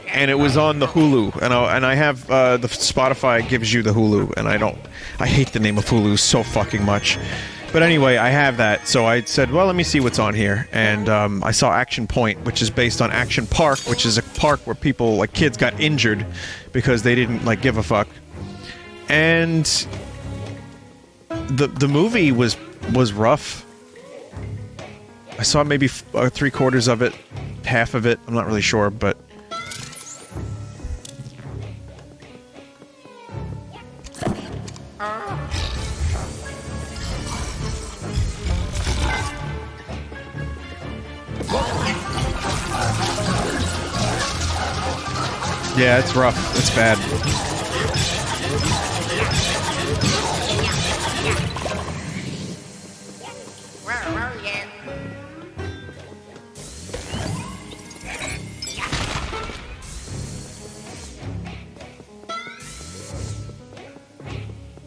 and it was on the Hulu, and I have the Spotify gives you the Hulu, and I hate the name of Hulu so fucking much. But anyway, I have that, so I said, well, let me see what's on here, and I saw Action Point, which is based on Action Park, which is a park where people, like kids, got injured because they didn't like give a fuck, and the movie was rough. I saw maybe 3/4 of it, half of it, I'm not really sure, but... Yeah, it's rough. It's bad. Where are you?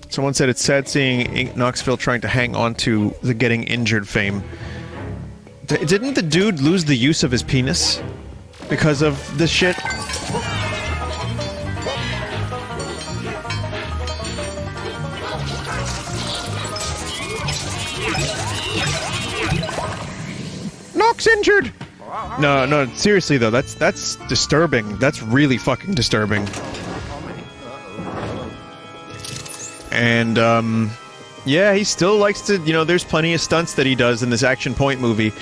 Someone said it's sad seeing Knoxville trying to hang on to the getting injured fame. Didn't the dude lose the use of his penis because of this shit? Knox injured! No, seriously though, that's disturbing. That's really fucking disturbing. And, yeah, he still likes to, you know, there's plenty of stunts that he does in this Action Point movie.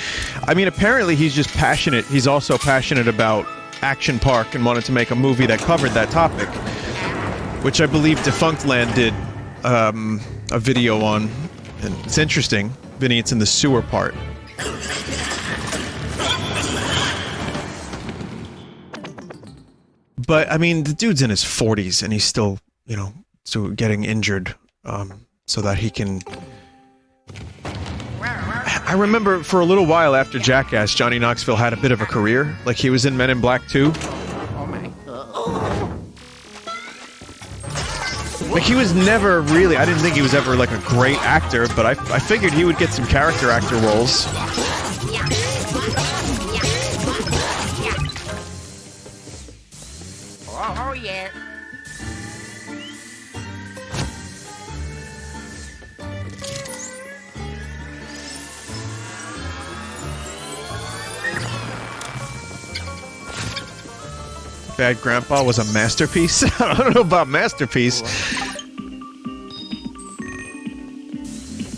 I mean, apparently he's just passionate. He's also passionate about Action Park and wanted to make a movie that covered that topic. Which I believe Defunct Land did, a video on. And it's interesting. Vinny, it's in the sewer part. But, I mean, the dude's in his 40s and he's still, you know, so getting injured, so that he can... I remember for a little while after Jackass, Johnny Knoxville had a bit of a career. Like, he was in Men in Black 2. Like, he was never really... I didn't think he was ever, like, a great actor, but I figured he would get some character actor roles. Oh, yeah. Bad Grandpa was a masterpiece? I don't know about masterpiece.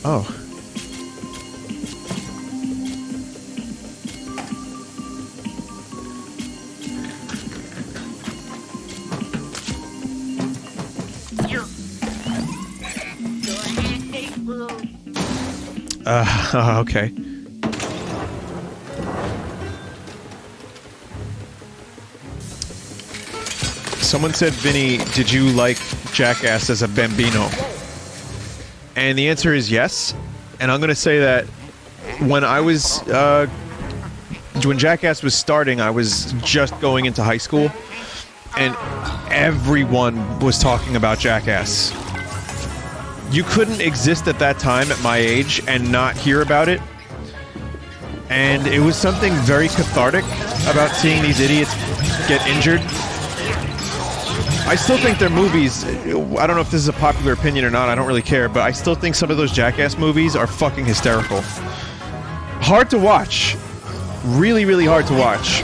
Oh. Okay. Someone said, Vinny, did you like Jackass as a bambino? And the answer is yes. And I'm gonna say that when I was, when Jackass was starting, I was just going into high school, and everyone was talking about Jackass. You couldn't exist at that time at my age and not hear about it. And it was something very cathartic about seeing these idiots get injured. I still think their movies, I don't know if this is a popular opinion or not, I don't really care, but I still think some of those Jackass movies are fucking hysterical. Hard to watch. Really, really hard to watch.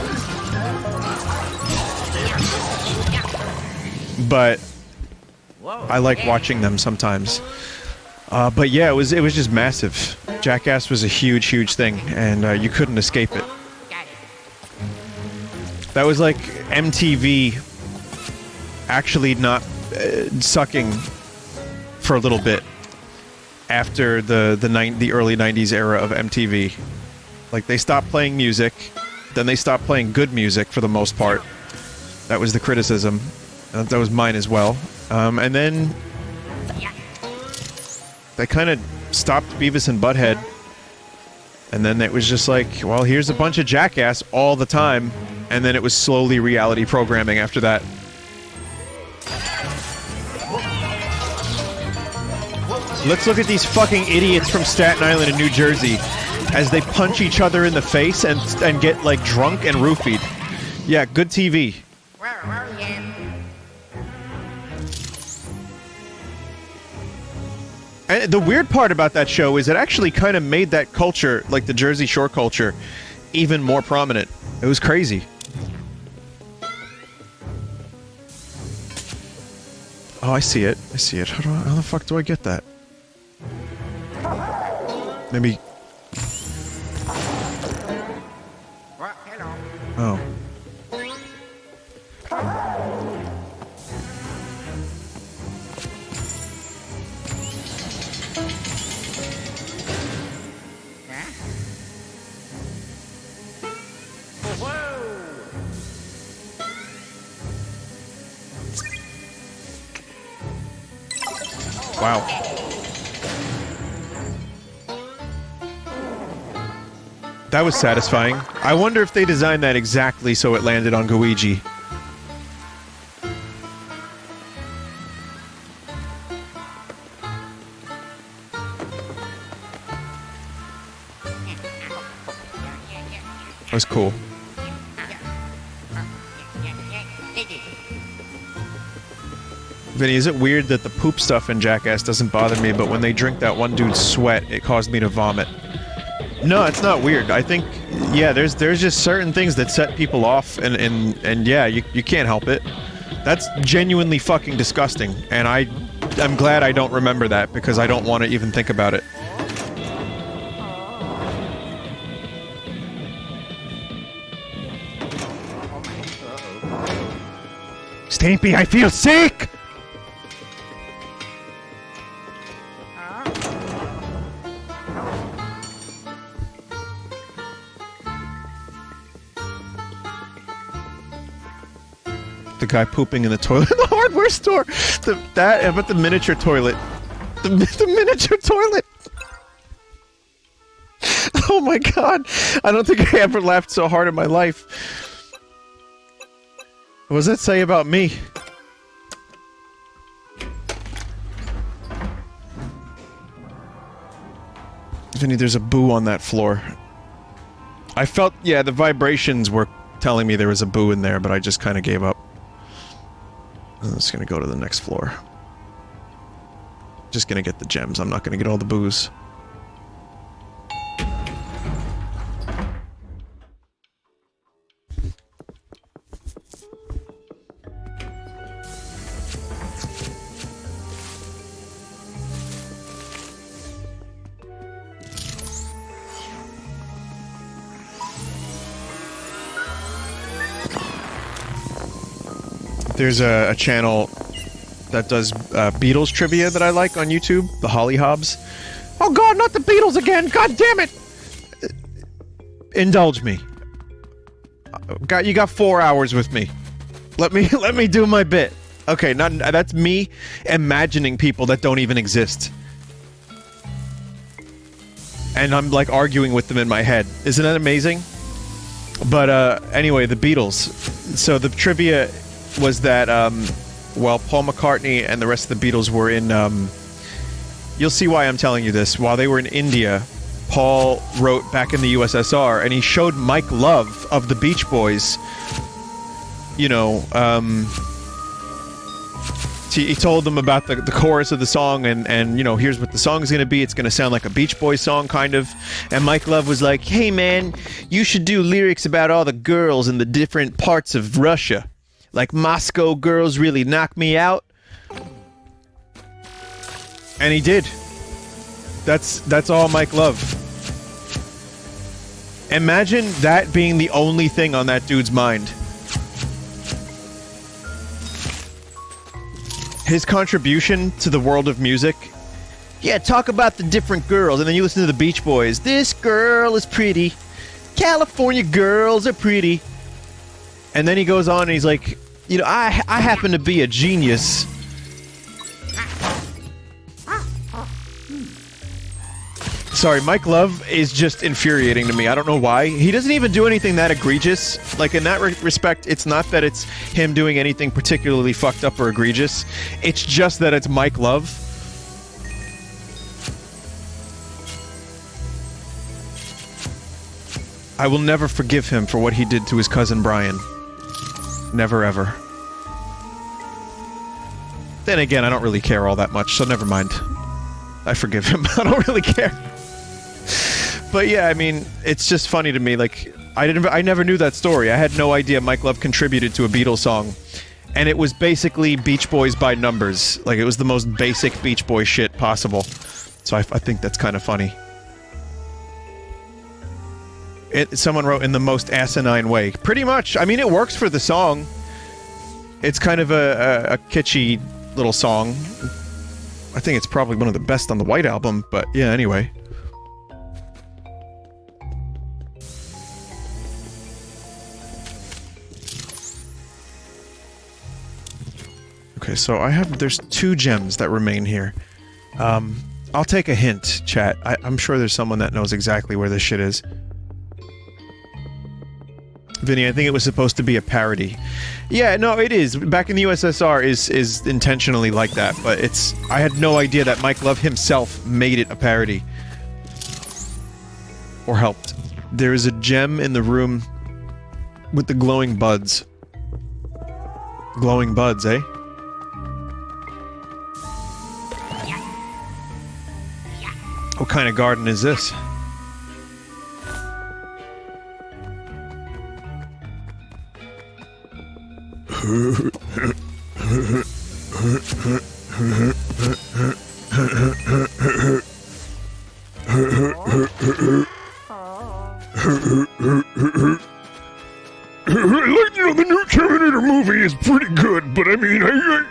But I like watching them sometimes. But yeah, it was just massive. Jackass was a huge, huge thing, and you couldn't escape it. That was like MTV actually not sucking for a little bit after the early 90s era of MTV. Like, they stopped playing music, then they stopped playing good music for the most part. That was the criticism. That was mine as well. And then they kind of stopped Beavis and Butthead. And then it was just like, well, here's a bunch of jackass all the time. And then it was slowly reality programming after that. Let's look at these fucking idiots from Staten Island and New Jersey as they punch each other in the face and get, like, drunk and roofied. Yeah, good TV. Where are you at? And the weird part about that show is it actually kind of made that culture, like the Jersey Shore culture, even more prominent. It was crazy. Oh, I see it. I see it. How the fuck do I get that? Maybe... Well, hello. Oh. Huh? Whoa! Wow. That was satisfying. I wonder if they designed that exactly so it landed on Gooigi. That was cool. Vinny, is it weird that the poop stuff in Jackass doesn't bother me, but when they drink that one dude's sweat, it caused me to vomit? No, it's not weird. I think, yeah, there's just certain things that set people off, and yeah, you can't help it. That's genuinely fucking disgusting, and I'm glad I don't remember that, because I don't want to even think about it. Stampy, I feel sick! The guy pooping in the toilet in the hardware store. But the miniature toilet. The miniature toilet. Oh my god. I don't think I ever laughed so hard in my life. What does that say about me? Vinny, there's a boo on that floor. I felt, yeah, the vibrations were telling me there was a boo in there, but I just kind of gave up. I'm just gonna go to the next floor. Just gonna get the gems. I'm not gonna get all the booze. There's a channel that does Beatles trivia that I like on YouTube, the Hollyhobs. Oh god, not the Beatles again! God damn it! Indulge me. You got 4 hours with me. Let me do my bit. Okay, that's me imagining people that don't even exist. And I'm like arguing with them in my head. Isn't that amazing? But anyway, the Beatles. So the trivia was that while Paul McCartney and the rest of the Beatles were in you'll see why I'm telling you this. While they were in India, Paul wrote back in the USSR and he showed Mike Love of the Beach Boys, you know, he told them about the chorus of the song and you know, here's what the song's gonna be. It's gonna sound like a Beach Boys song, kind of. And Mike Love was like, hey man, you should do lyrics about all the girls in the different parts of Russia. Like, Moscow girls really knock me out. And he did. That's all Mike Love. Imagine that being the only thing on that dude's mind. His contribution to the world of music. Yeah, talk about the different girls, and then you listen to the Beach Boys. This girl is pretty. California girls are pretty. And then he goes on and he's like, You know, I happen to be a genius. Sorry, Mike Love is just infuriating to me. I don't know why. He doesn't even do anything that egregious. Like, in that respect, it's not that it's him doing anything particularly fucked up or egregious. It's just that it's Mike Love. I will never forgive him for what he did to his cousin Brian. Never ever. Then again, I don't really care all that much, so never mind. I forgive him. I don't really care. But yeah, I mean, it's just funny to me, like, I never knew that story. I had no idea Mike Love contributed to a Beatles song. And it was basically Beach Boys by numbers. Like, it was the most basic Beach Boy shit possible. So I think that's kind of funny. Someone wrote in the most asinine way. Pretty much. I mean, it works for the song. It's kind of a kitschy little song. I think it's probably one of the best on the White Album, but yeah, anyway. Okay, so there's 2 gems that remain here. I'll take a hint, chat. I'm sure there's someone that knows exactly where this shit is. Vinny, I think it was supposed to be a parody. Yeah, no, it is. Back in the USSR is intentionally like that, but I had no idea that Mike Love himself made it a parody. Or helped. There is a gem in the room with the glowing buds. Glowing buds, eh? What kind of garden is this? The new Terminator movie is pretty good, but I mean,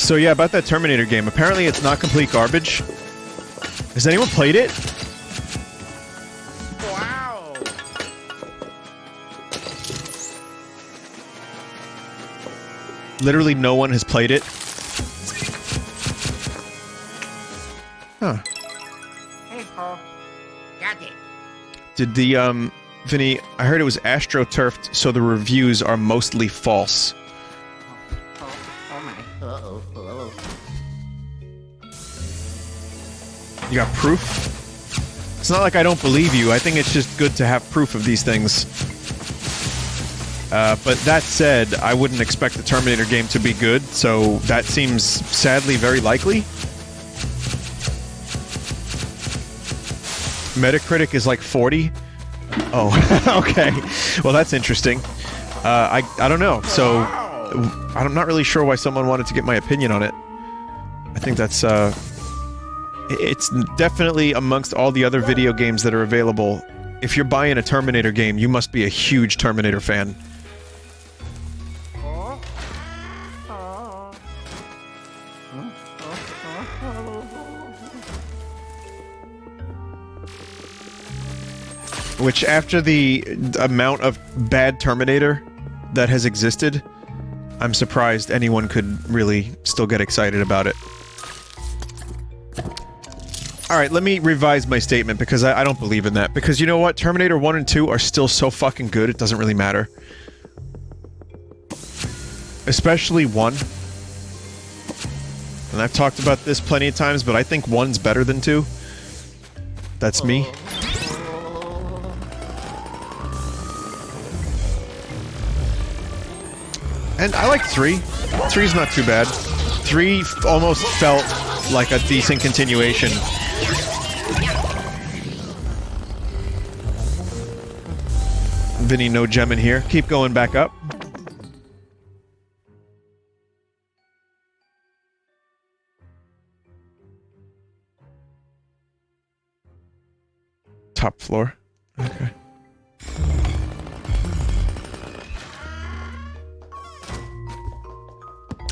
So yeah, about that Terminator game. Apparently it's not complete garbage. Has anyone played it? Wow. Literally no one has played it. Huh. Hey, ho. Got it. Did the, Vinny, I heard it was astroturfed, so the reviews are mostly false. Oh my. Uh-oh. Uh-oh. You got proof? It's not like I don't believe you. I think it's just good to have proof of these things. But that said, I wouldn't expect the Terminator game to be good, so that seems sadly very likely. Metacritic is like 40. Oh, okay. Well, that's interesting. I don't know. So, I'm not really sure why someone wanted to get my opinion on it. I think that's, it's definitely amongst all the other video games that are available. If you're buying a Terminator game, you must be a huge Terminator fan. Which, after the amount of bad Terminator that has existed, I'm surprised anyone could really still get excited about it. Alright, let me revise my statement, because I don't believe in that. Because you know what? Terminator 1 and 2 are still so fucking good, it doesn't really matter. Especially 1. And I've talked about this plenty of times, but I think 1's better than 2. That's me. And I like 3. 3's not too bad. 3 almost felt like a decent continuation. Vinny, no gem in here. Keep going back up. Top floor. Okay.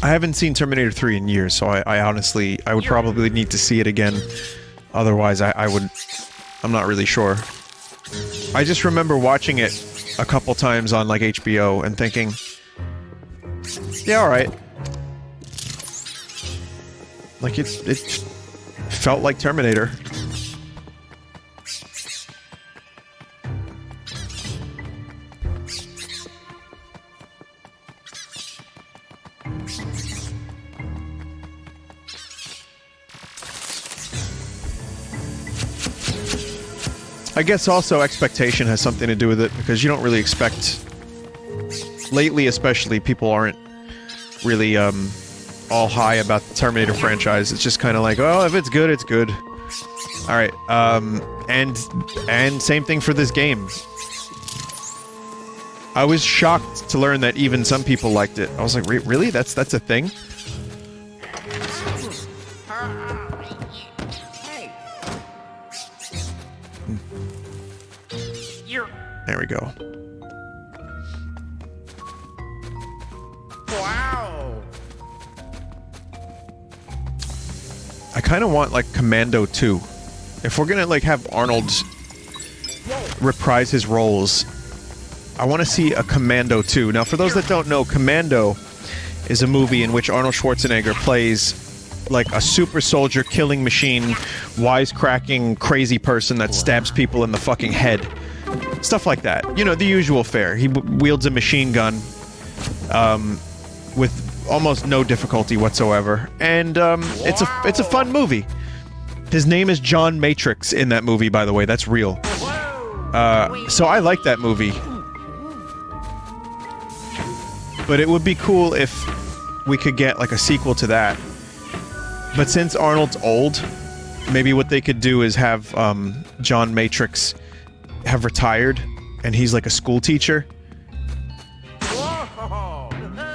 I haven't seen Terminator 3 in years, so I honestly, I would probably need to see it again. Otherwise, I'm not really sure. I just remember watching it a couple times on like HBO and thinking, yeah, all right. Like it felt like Terminator. I guess also expectation has something to do with it, because you don't really expect... Lately, especially, people aren't really, all high about the Terminator franchise. It's just kind of like, oh, if it's good, it's good. Alright, and same thing for this game. I was shocked to learn that even some people liked it. I was like, really? That's a thing? Hey. There we go. Wow. I kind of want, like, Commando 2. If we're gonna, like, have Arnold reprise his roles, I want to see a Commando 2. Now, for those that don't know, Commando is a movie in which Arnold Schwarzenegger plays, like, a super soldier, killing machine, wisecracking, crazy person that stabs people in the fucking head. Stuff like that. You know, the usual fare. He wields a machine gun, with almost no difficulty whatsoever. And, it's a fun movie. His name is John Matrix in that movie, by the way. That's real. So I like that movie. But it would be cool if we could get, like, a sequel to that. But since Arnold's old, maybe what they could do is have, John Matrix have retired, and he's like a school teacher.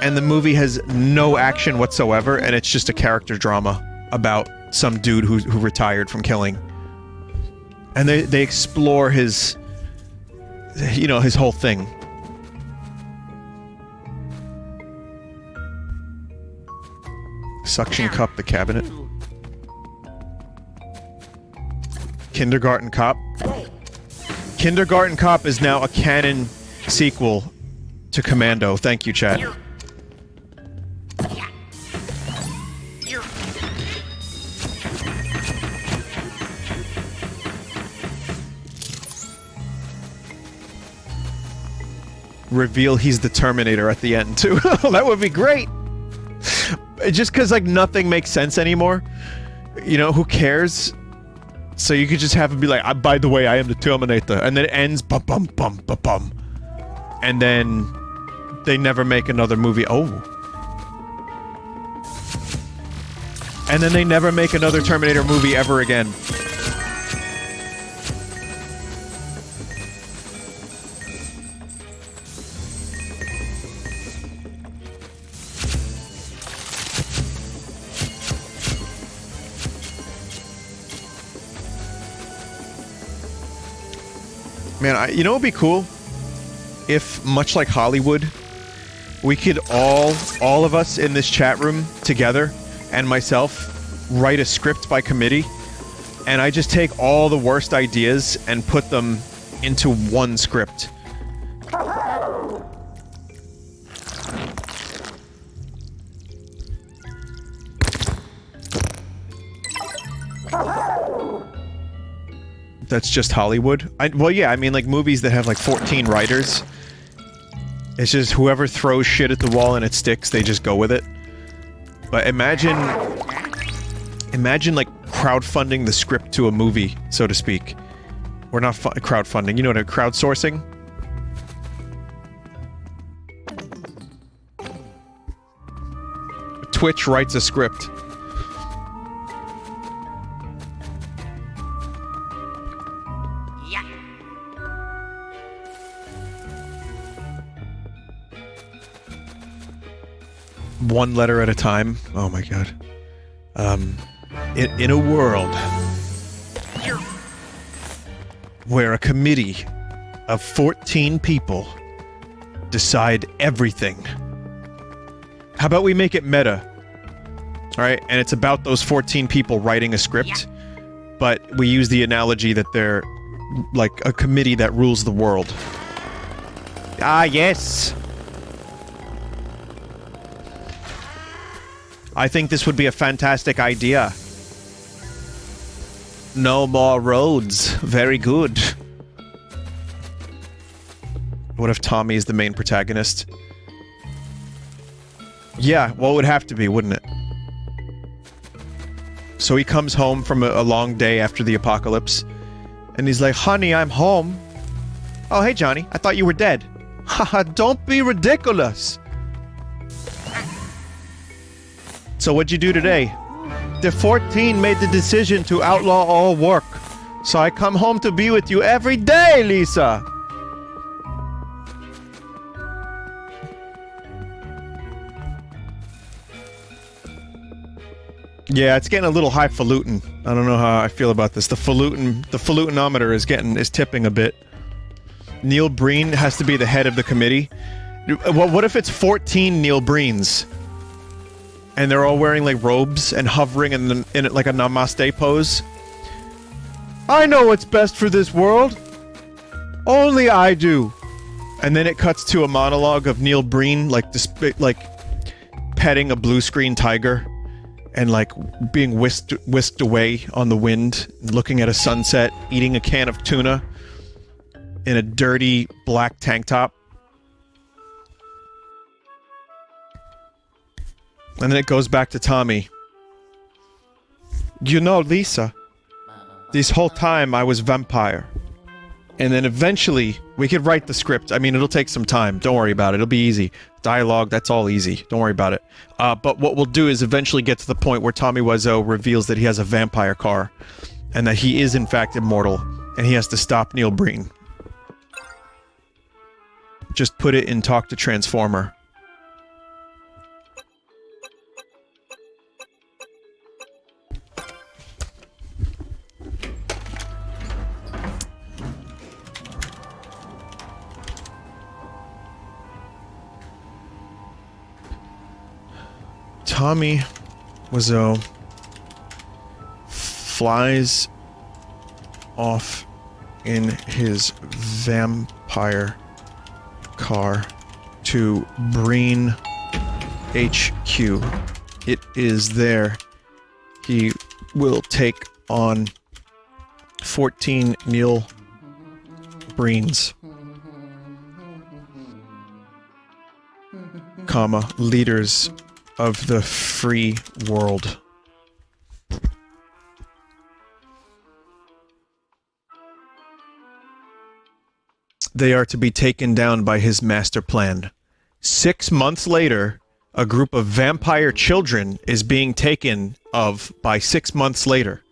And the movie has no action whatsoever, and it's just a character drama about some dude who retired from killing. And they explore his, you know, his whole thing. Suction Cup, the cabinet. Kindergarten Cop. Kindergarten Cop is now a canon sequel to Commando. Thank you, chat. Reveal he's the Terminator at the end, too. That would be great! Just because, like, nothing makes sense anymore. You know, who cares? So you could just have it be like, by the way, I am the Terminator. And then it ends, bum bum bum bum bum. And then they never make another movie. Oh. And then they never make another Terminator movie ever again. Man, you know what would be cool? If, much like Hollywood, we could all of us in this chat room together, and myself, write a script by committee, and I just take all the worst ideas and put them into one script. That's just Hollywood? Well, yeah, I mean, like, movies that have, like, 14 writers. It's just whoever throws shit at the wall and it sticks, they just go with it. But imagine, like, crowdfunding the script to a movie, so to speak. Or not crowdfunding, you know what, crowdsourcing? Twitch writes a script. One letter at a time. Oh my god. In a world where a committee of 14 people decide everything. How about we make it meta? Alright, and it's about those 14 people writing a script, but we use the analogy that they're like a committee that rules the world. Ah, yes. I think this would be a fantastic idea. No more roads. Very good. What if Tommy is the main protagonist? Yeah, well, it would have to be, wouldn't it? So he comes home from a long day after the apocalypse, and he's like, honey, I'm home. Oh, hey, Johnny, I thought you were dead. Haha, don't be ridiculous. So what'd you do today? The 14 made the decision to outlaw all work. So I come home to be with you every day, Lisa. Yeah, it's getting a little highfalutin. I don't know how I feel about this. The falutinometer is tipping a bit. Neil Breen has to be the head of the committee. What if it's 14 Neil Breens? And they're all wearing like robes and hovering in like a namaste pose. I know what's best for this world. Only I do. And then it cuts to a monologue of Neil Breen like petting a blue screen tiger and like being whisked away on the wind, looking at a sunset, eating a can of tuna in a dirty black tank top. And then it goes back to Tommy. You know, Lisa, this whole time I was vampire. And then eventually, we could write the script. I mean, it'll take some time. Don't worry about it. It'll be easy. Dialogue, that's all easy. Don't worry about it. But what we'll do is eventually get to the point where Tommy Wiseau reveals that he has a vampire car. And that he is, in fact, immortal. And he has to stop Neil Breen. Just put it in Talk to Transformer. Tommy Wiseau flies off in his vampire car to Breen HQ. It is there. He will take on 14 Neil Breens, comma, leaders of the free world. They are to be taken down by his master plan. 6 months later, a group of vampire children is being taken of by 6 months later.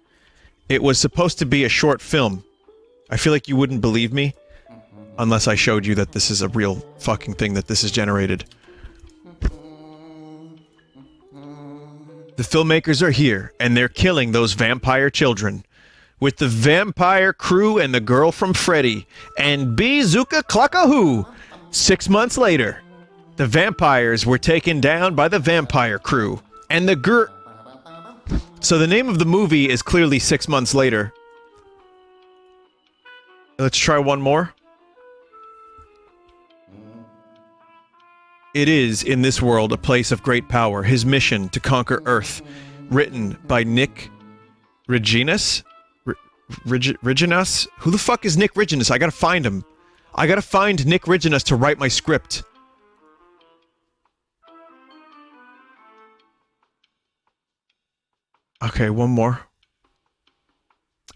It was supposed to be a short film. I feel like you wouldn't believe me unless I showed you that this is a real fucking thing that this is generated. The filmmakers are here, and they're killing those vampire children. With the vampire crew and the girl from Freddy, and Bazooka Cluckahoo! 6 months later, the vampires were taken down by the vampire crew, and the So the name of the movie is clearly 6 months later. Let's try one more. It is, in this world, a place of great power. His mission to conquer Earth. Written by Nick Reginas? Reginas? Who the fuck is Nick Reginas? I gotta find him. I gotta find Nick Reginas to write my script. Okay, one more.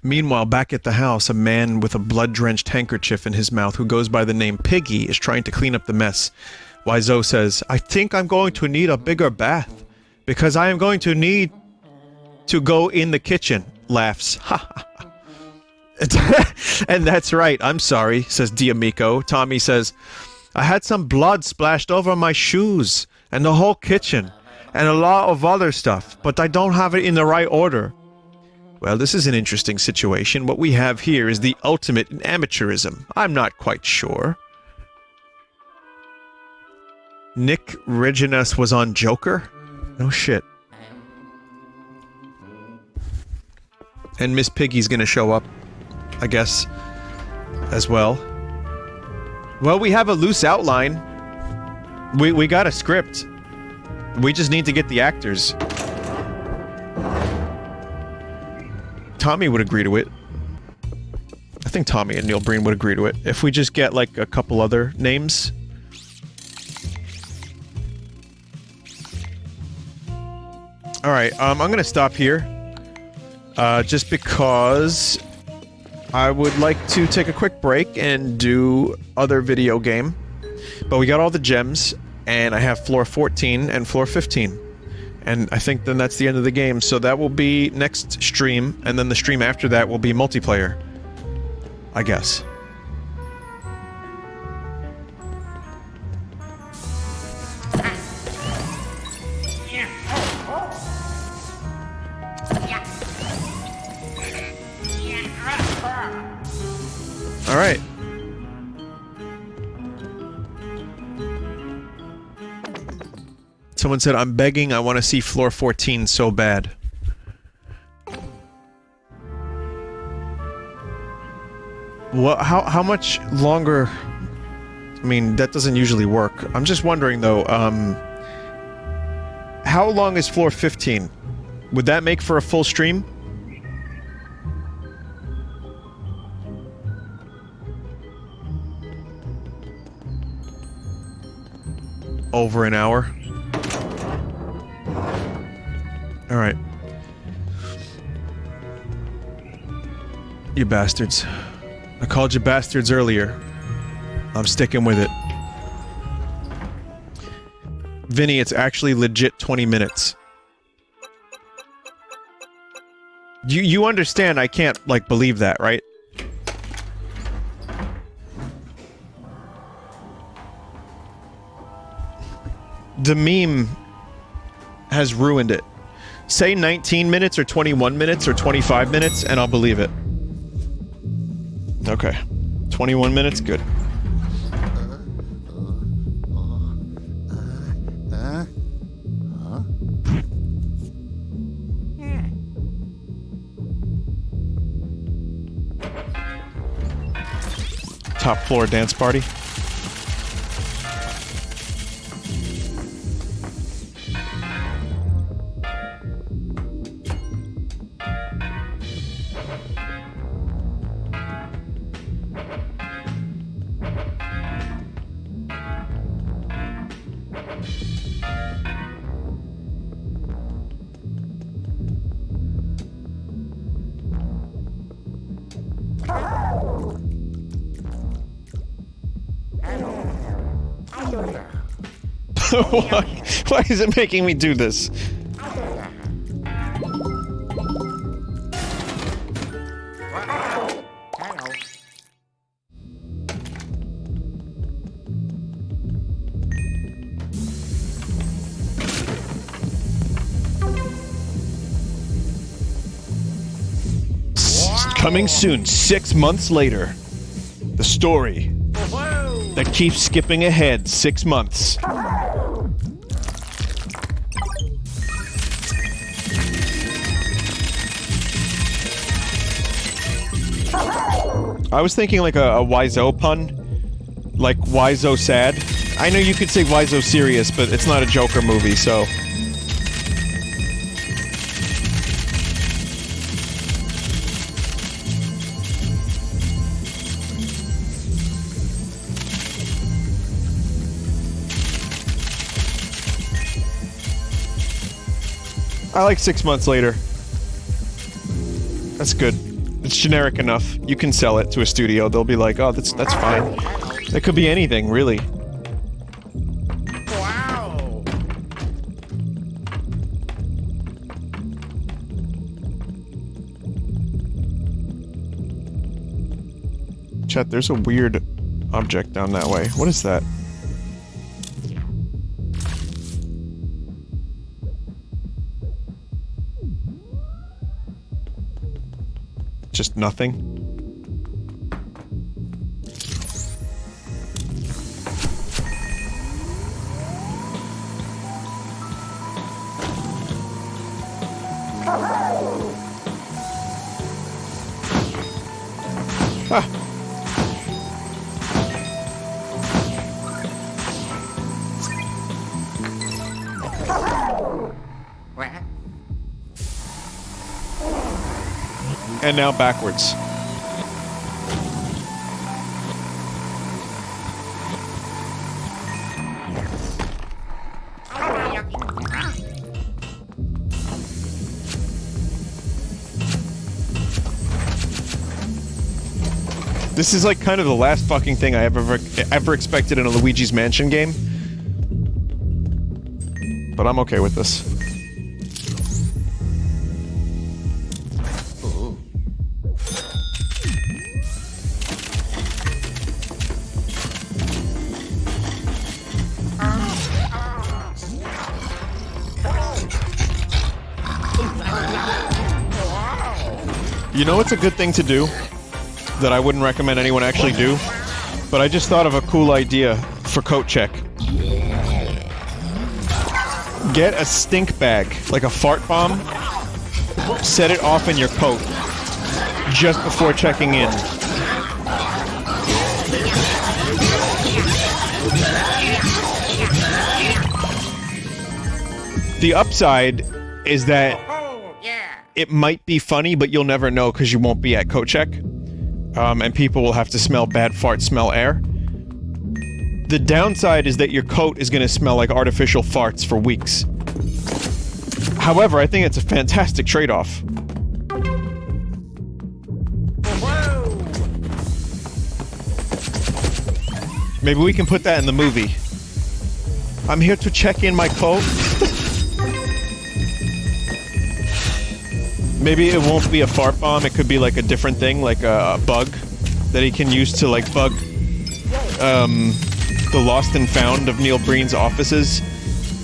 Meanwhile, back at the house, a man with a blood-drenched handkerchief in his mouth who goes by the name Piggy is trying to clean up the mess. Wiseau says, I think I'm going to need a bigger bath, because I am going to need to go in the kitchen. Laughs. Ha ha ha. And that's right, I'm sorry, says D'Amico. Tommy says, I had some blood splashed over my shoes, and the whole kitchen, and a lot of other stuff, but I don't have it in the right order. Well, this is an interesting situation. What we have here is the ultimate in amateurism. I'm not quite sure. Nick Reginas was on Joker? No shit. And Miss Piggy's gonna show up, I guess, as well. Well, we have a loose outline. We got a script. We just need to get the actors. Tommy would agree to it. I think Tommy and Neil Breen would agree to it. If we just get, like, a couple other names. Alright, I'm gonna stop here. Just because I would like to take a quick break and do other video game. But we got all the gems, and I have floor 14 and floor 15. And I think then that's the end of the game, so that will be next stream, and then the stream after that will be multiplayer. I guess. Alright. Someone said, I'm begging, I want to see floor 14 so bad. Well, how much longer... I mean, that doesn't usually work. I'm just wondering, though, how long is floor 15? Would that make for a full stream? Over an hour? Alright. You bastards. I called you bastards earlier. I'm sticking with it. Vinny, it's actually legit 20 minutes. You understand I can't, like, believe that, right? The meme has ruined it. Say 19 minutes or 21 minutes or 25 minutes and I'll believe it. Okay. 21 minutes? Good. Top floor dance party. Why is it making me do this? Coming soon, 6 months later. The story that keeps skipping ahead 6 months. I was thinking like a Wiseau pun. Like Wiseau sad. I know you could say Wiseau serious, but it's not a Joker movie, so... I like 6 months later. That's good. It's generic enough. You can sell it to a studio. They'll be like, oh, that's fine. That could be anything, really. Wow. Chat, there's a weird object down that way. What is that? Just nothing? Ah. And now backwards. This is like kind of the last fucking thing I have ever expected in a Luigi's Mansion game. But I'm okay with this. You know what's a good thing to do? That I wouldn't recommend anyone actually do? But I just thought of a cool idea for coat check. Get a stink bag, like a fart bomb, set it off in your coat just before checking in. The upside is that it might be funny, but you'll never know because you won't be at coat check. And people will have to smell bad fart smell air. The downside is that your coat is going to smell like artificial farts for weeks. However, I think it's a fantastic trade-off. Maybe we can put that in the movie. I'm here to check in my coat. Maybe it won't be a fart bomb, it could be like a different thing, like a bug that he can use to like bug the lost and found of Neil Breen's offices,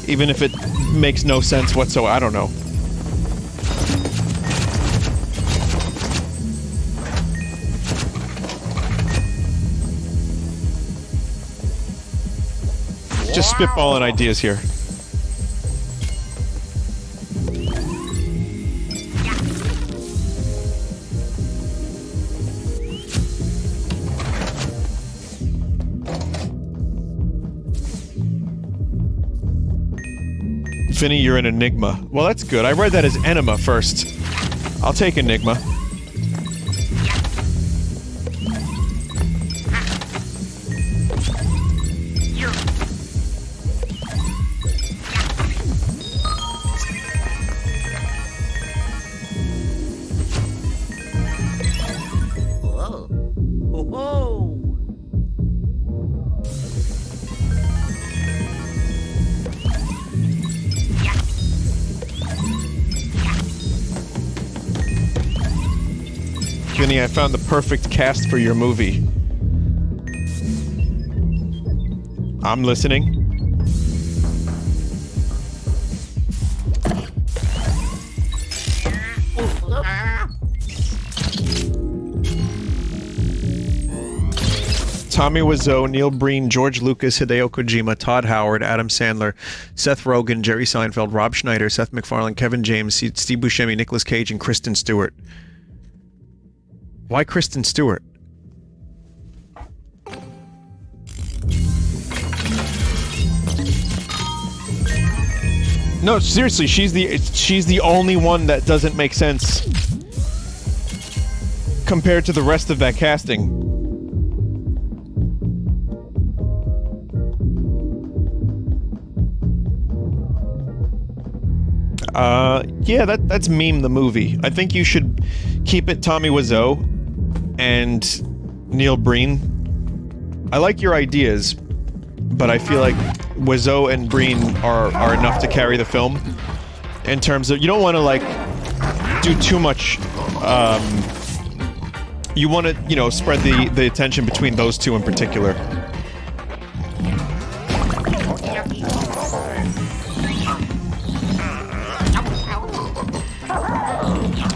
even if it makes no sense whatsoever. I don't know. Just spitballing ideas here. Vinny, you're an enigma. Well, that's good. I read that as enema first. I'll take enigma. Vinny, I found the perfect cast for your movie. I'm listening. Tommy Wiseau, Neil Breen, George Lucas, Hideo Kojima, Todd Howard, Adam Sandler, Seth Rogen, Jerry Seinfeld, Rob Schneider, Seth MacFarlane, Kevin James, Steve Buscemi, Nicolas Cage, and Kristen Stewart. Why Kristen Stewart? No, seriously, she's the only one that doesn't make sense compared to the rest of that casting. Yeah, that's Meme the movie. I think you should keep it Tommy Wiseau and Neil Breen. I like your ideas, but I feel like Wiseau and Breen are enough to carry the film in terms of, you don't want to like do too much. You want to, you know, spread the attention between those two in particular.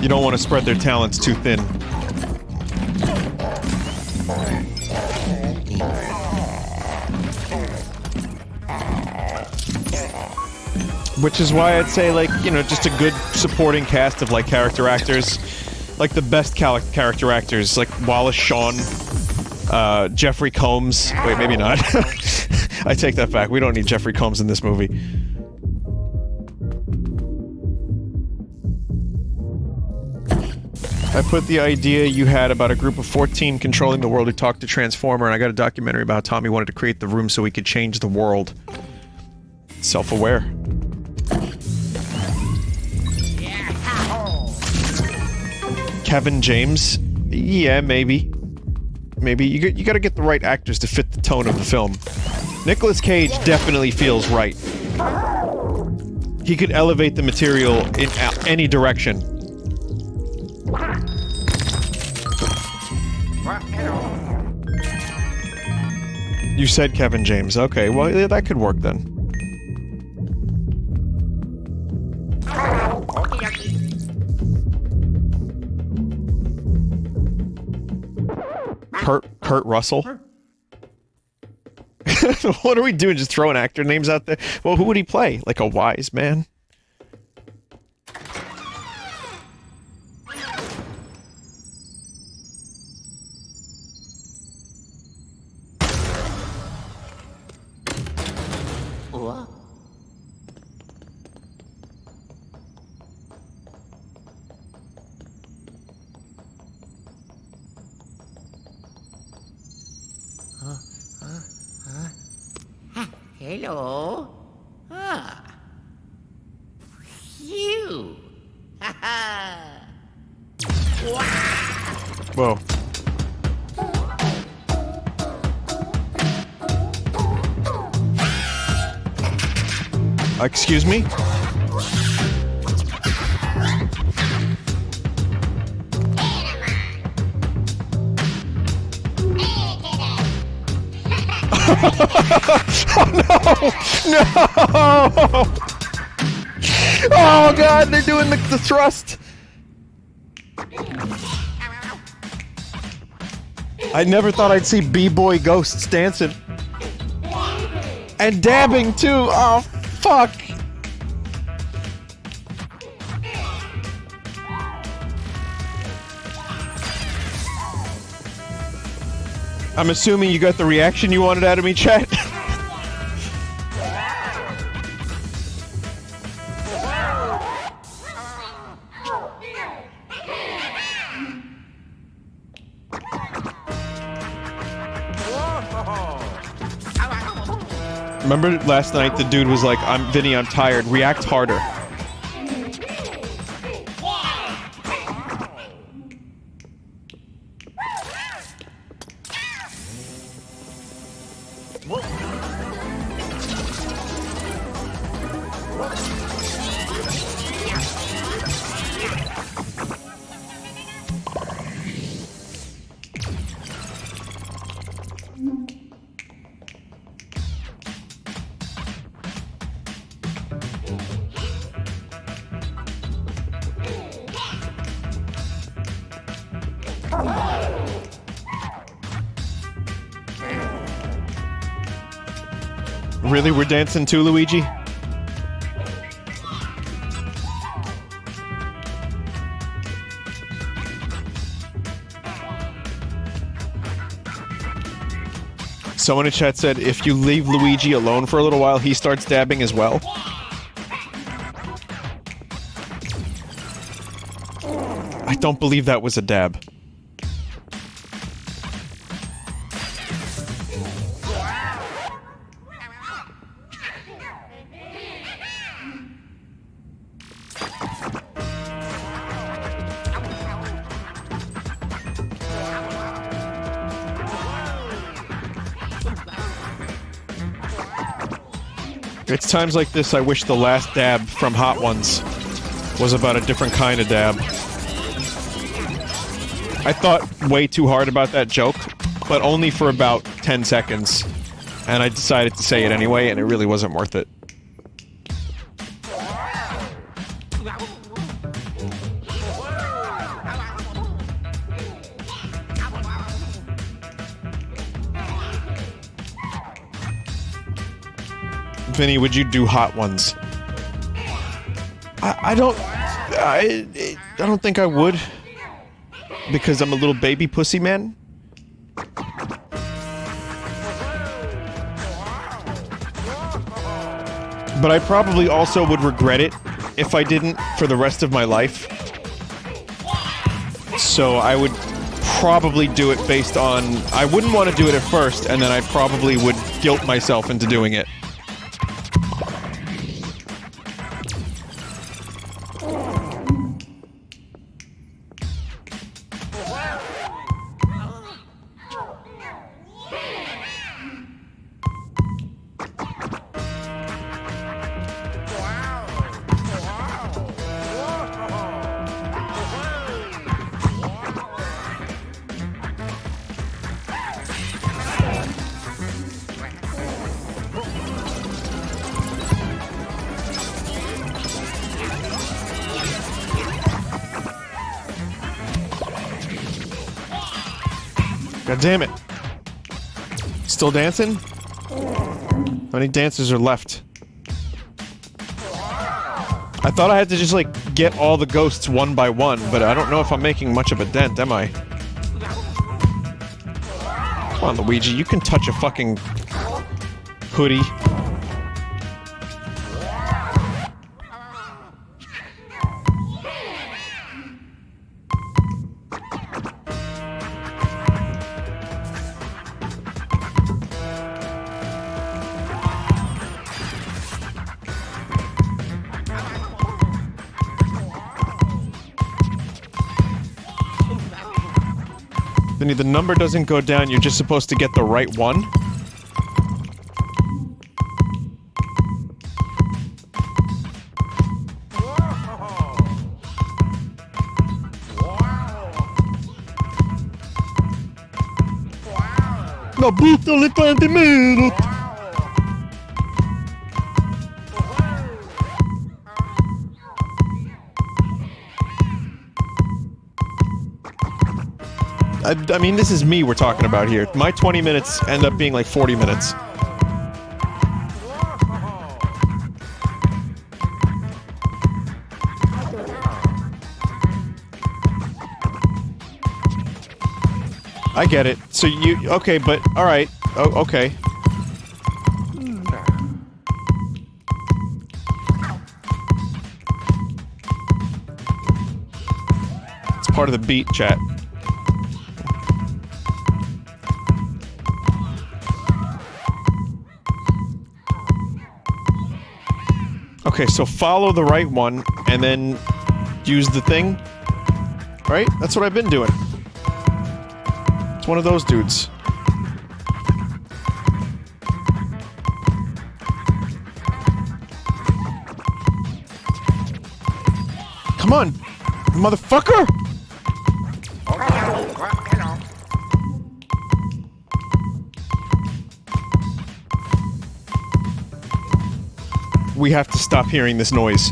You don't want to spread their talents too thin. Which is why I'd say, like, you know, just a good supporting cast of, like, character actors. Like, the best character actors, like Wallace Shawn, Jeffrey Combs. Wait, maybe not. I take that back. We don't need Jeffrey Combs in this movie. I put the idea you had about a group of 14 controlling the world who talked to Transformer, and I got a documentary about how Tommy wanted to create the room so he could change the world. Self-aware. Kevin James? Yeah, maybe. Maybe. You gotta get the right actors to fit the tone of the film. Nicolas Cage definitely feels right. He could elevate the material in any direction. You said Kevin James. Okay, well, yeah, that could work then. Kurt Russell? What are we doing? Just throwing actor names out there? Well, who would he play? Like a wise man? What? Hello? Ah. Phew. Whoa. Excuse me? Oh no! No! Oh god, they're doing the thrust! I never thought I'd see B-boy ghosts dancing. And dabbing too! Oh, fuck! I'm assuming you got the reaction you wanted out of me, chat? Remember last night the dude was like, Vinny, I'm tired. React harder. Really? We're dancing too, Luigi? Someone in chat said, if you leave Luigi alone for a little while, he starts dabbing as well. I don't believe that was a dab. It's times like this I wish the last dab from Hot Ones was about a different kind of dab. I thought way too hard about that joke, but only for about 10 seconds. And I decided to say it anyway, and it really wasn't worth it. Vinny, would you do Hot Ones? I don't think I would. Because I'm a little baby pussy man. But I probably also would regret it if I didn't for the rest of my life. So I would probably do it based on... I wouldn't want to do it at first, and then I probably would guilt myself into doing it. God damn it. Still dancing? How many dancers are left? I thought I had to just, like, get all the ghosts one by one, but I don't know if I'm making much of a dent, am I? Come on, Luigi, you can touch a fucking hoodie. Vinny, the number doesn't go down, you're just supposed to get the right one. La butta le tante minuti. I mean, this is me we're talking about here. My 20 minutes end up being like 40 minutes. I get it. So you... Okay, but... Alright. Oh, okay. It's part of the beat, chat. Okay, so follow the right one, and then use the thing. Right? That's what I've been doing. It's one of those dudes. Come on, motherfucker! We have to stop hearing this noise.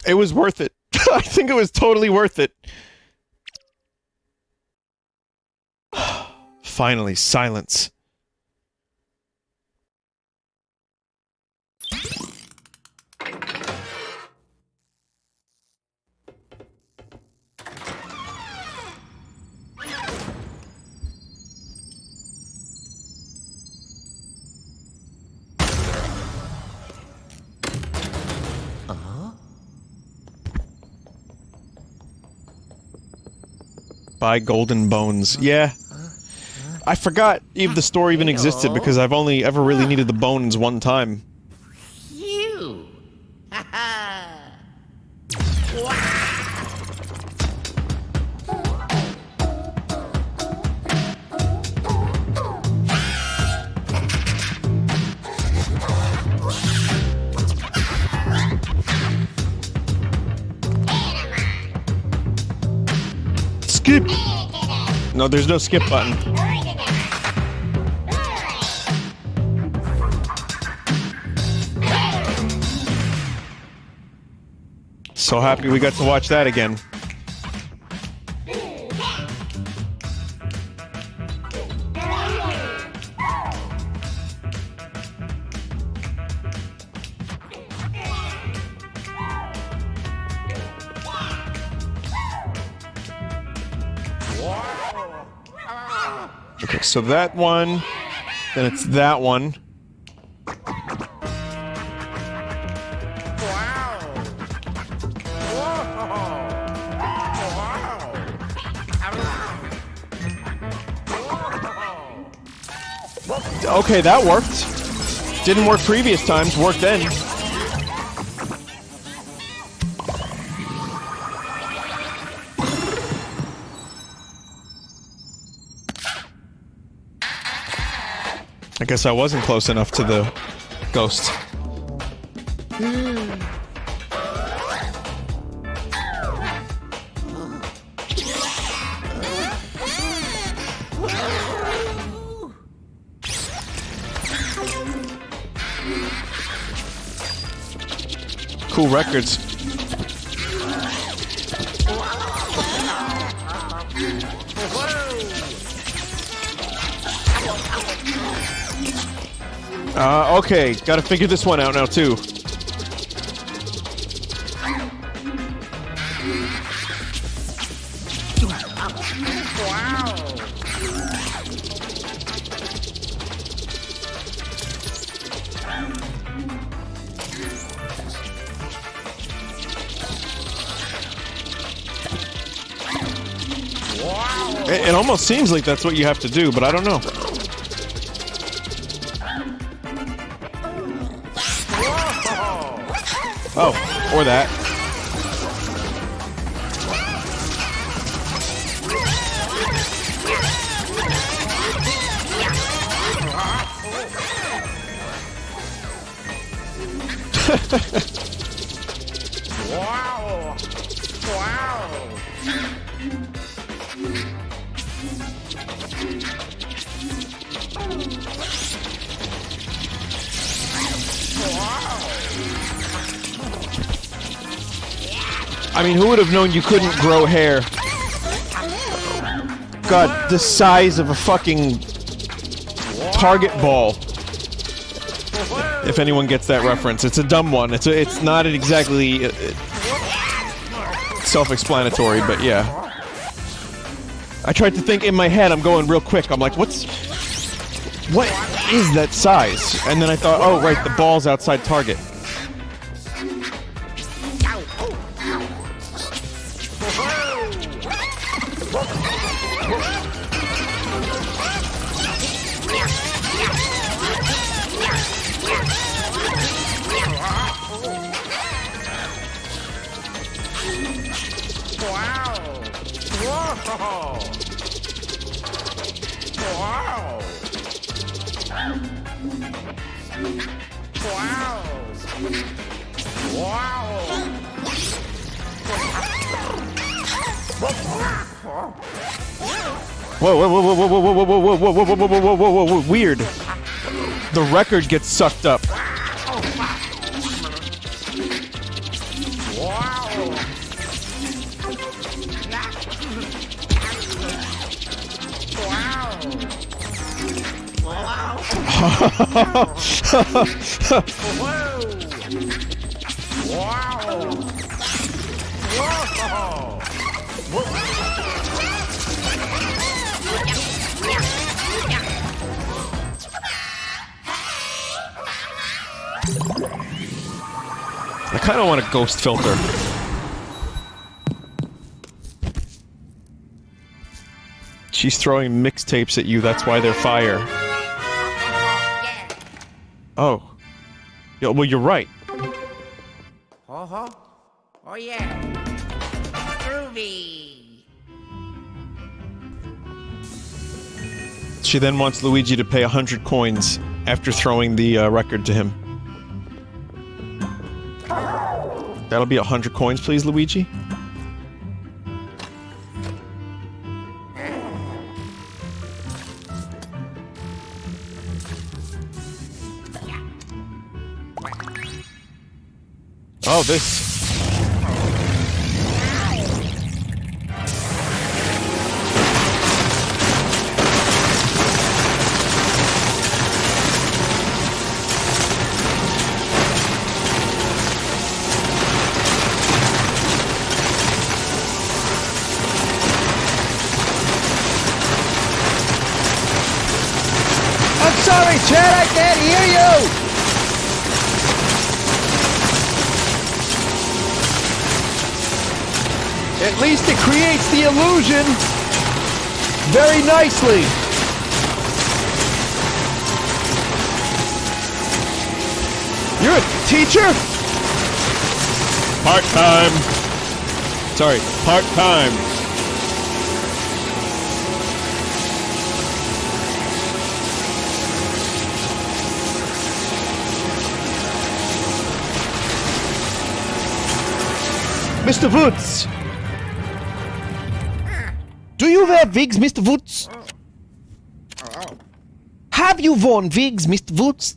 It was worth it. I think it was totally worth it. Finally, silence. Buy golden bones. Yeah. I forgot if the store even existed because I've only ever really needed the bones one time. You. Ha ha. Skip! No, there's no skip button. So happy we got to watch that again. Okay, so that one, then it's that one. Okay, that worked. Didn't work previous times, worked then. I guess I wasn't close enough to the ghost. Cool records. Okay, gotta figure this one out now too. It almost seems like that's what you have to do, but I don't know. Oh, or that. Wow! Wow! I mean, who would have known you couldn't grow hair? God, the size of a fucking target ball. If anyone gets that reference, it's a dumb one. It's not exactly self-explanatory, but yeah. I tried to think in my head. I'm going real quick. I'm like, what is that size? And then I thought, oh right, the ball's outside target. Whoa, weird. The record gets sucked up. I kind of want a ghost filter. She's throwing mixtapes at you, that's why they're fire. Oh. Yeah, well, you're right. Oh yeah. Groovy. She then wants Luigi to pay 100 coins after throwing the record to him. That'll be 100 coins, please, Luigi. Oh, this. sorry, Chad, I can't hear you! At least it creates the illusion very nicely. You're a teacher? Part-time. Sorry, part-time. Mr. Woods! Do you wear wigs, Mr. Woods? Have you worn wigs, Mr. Woods?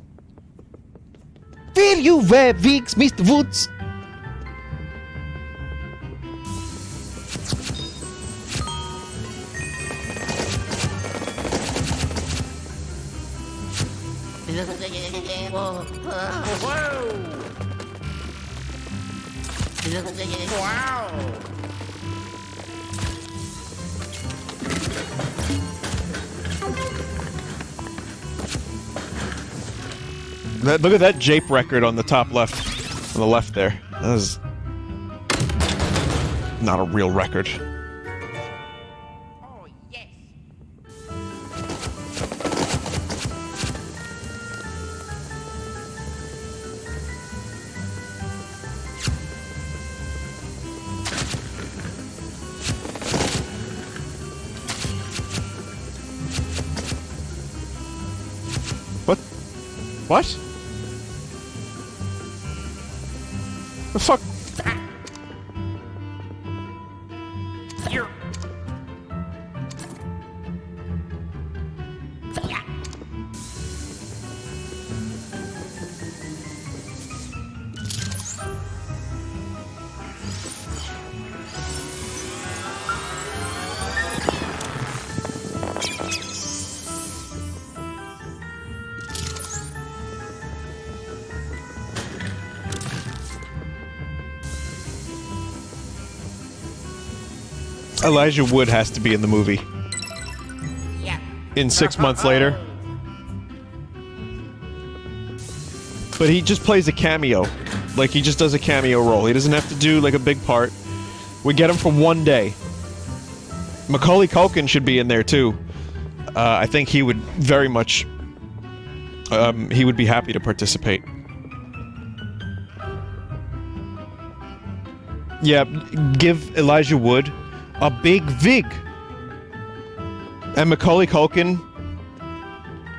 Will you wear wigs, Mr. Woods? Wow. Look at that Jape record on the top left. On the left there. That is not a real record. Oh, yes. What? What? The fuck? You. Elijah Wood has to be in the movie. Yeah. In 6 months later. But he just plays a cameo. Like, he just does a cameo role. He doesn't have to do, like, a big part. We get him for one day. Macaulay Culkin should be in there, too. I think he would very much... he would be happy to participate. Yeah, give Elijah Wood a big vig. And Macaulay Culkin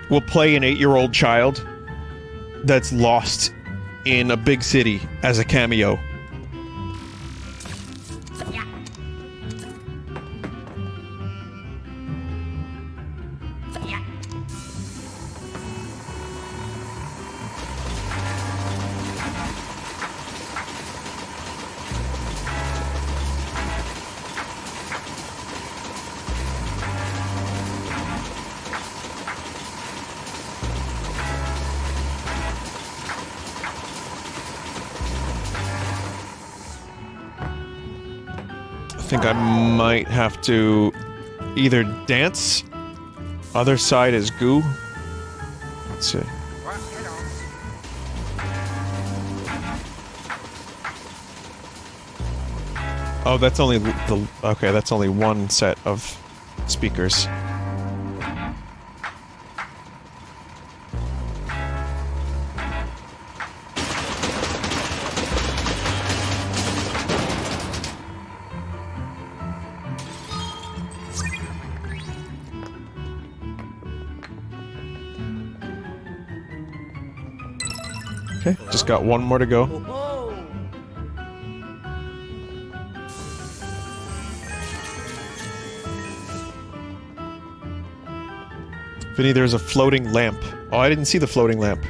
will play an 8-year-old child that's lost in a big city as a cameo. I think I might have to either dance. Other side is goo. Let's see. Well, you know. Oh, that's only the... Okay, that's only one set of speakers. Okay, just got one more to go. Whoa. Vinny, there's a floating lamp. Oh, I didn't see the floating lamp.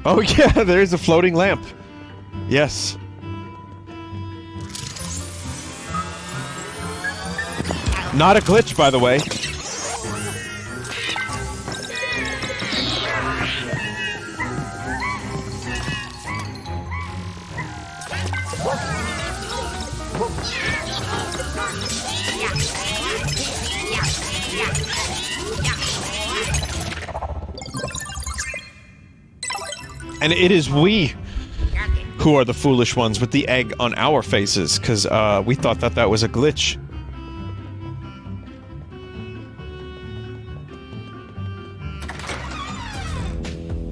Oh yeah, there's a floating lamp. Yes. Not a glitch, by the way. And it is we Got it. who are the foolish ones with the egg on our faces, because we thought that that was a glitch.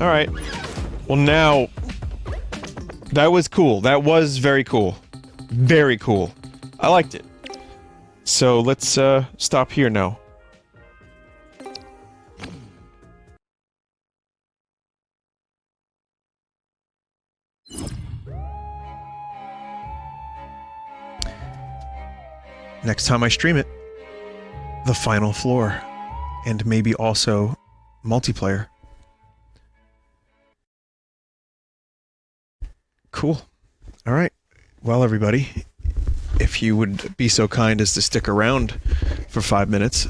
Alright. Well, now... That was cool. That was very cool. Very cool. I liked it. So, let's, stop here now. Next time I stream it, the final floor. And maybe also multiplayer. Cool. Alright. Well, everybody, if you would be so kind as to stick around for 5 minutes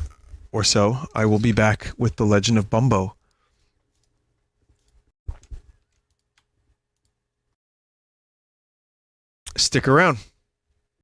or so, I will be back with The Legend of Bumbo. Stick around.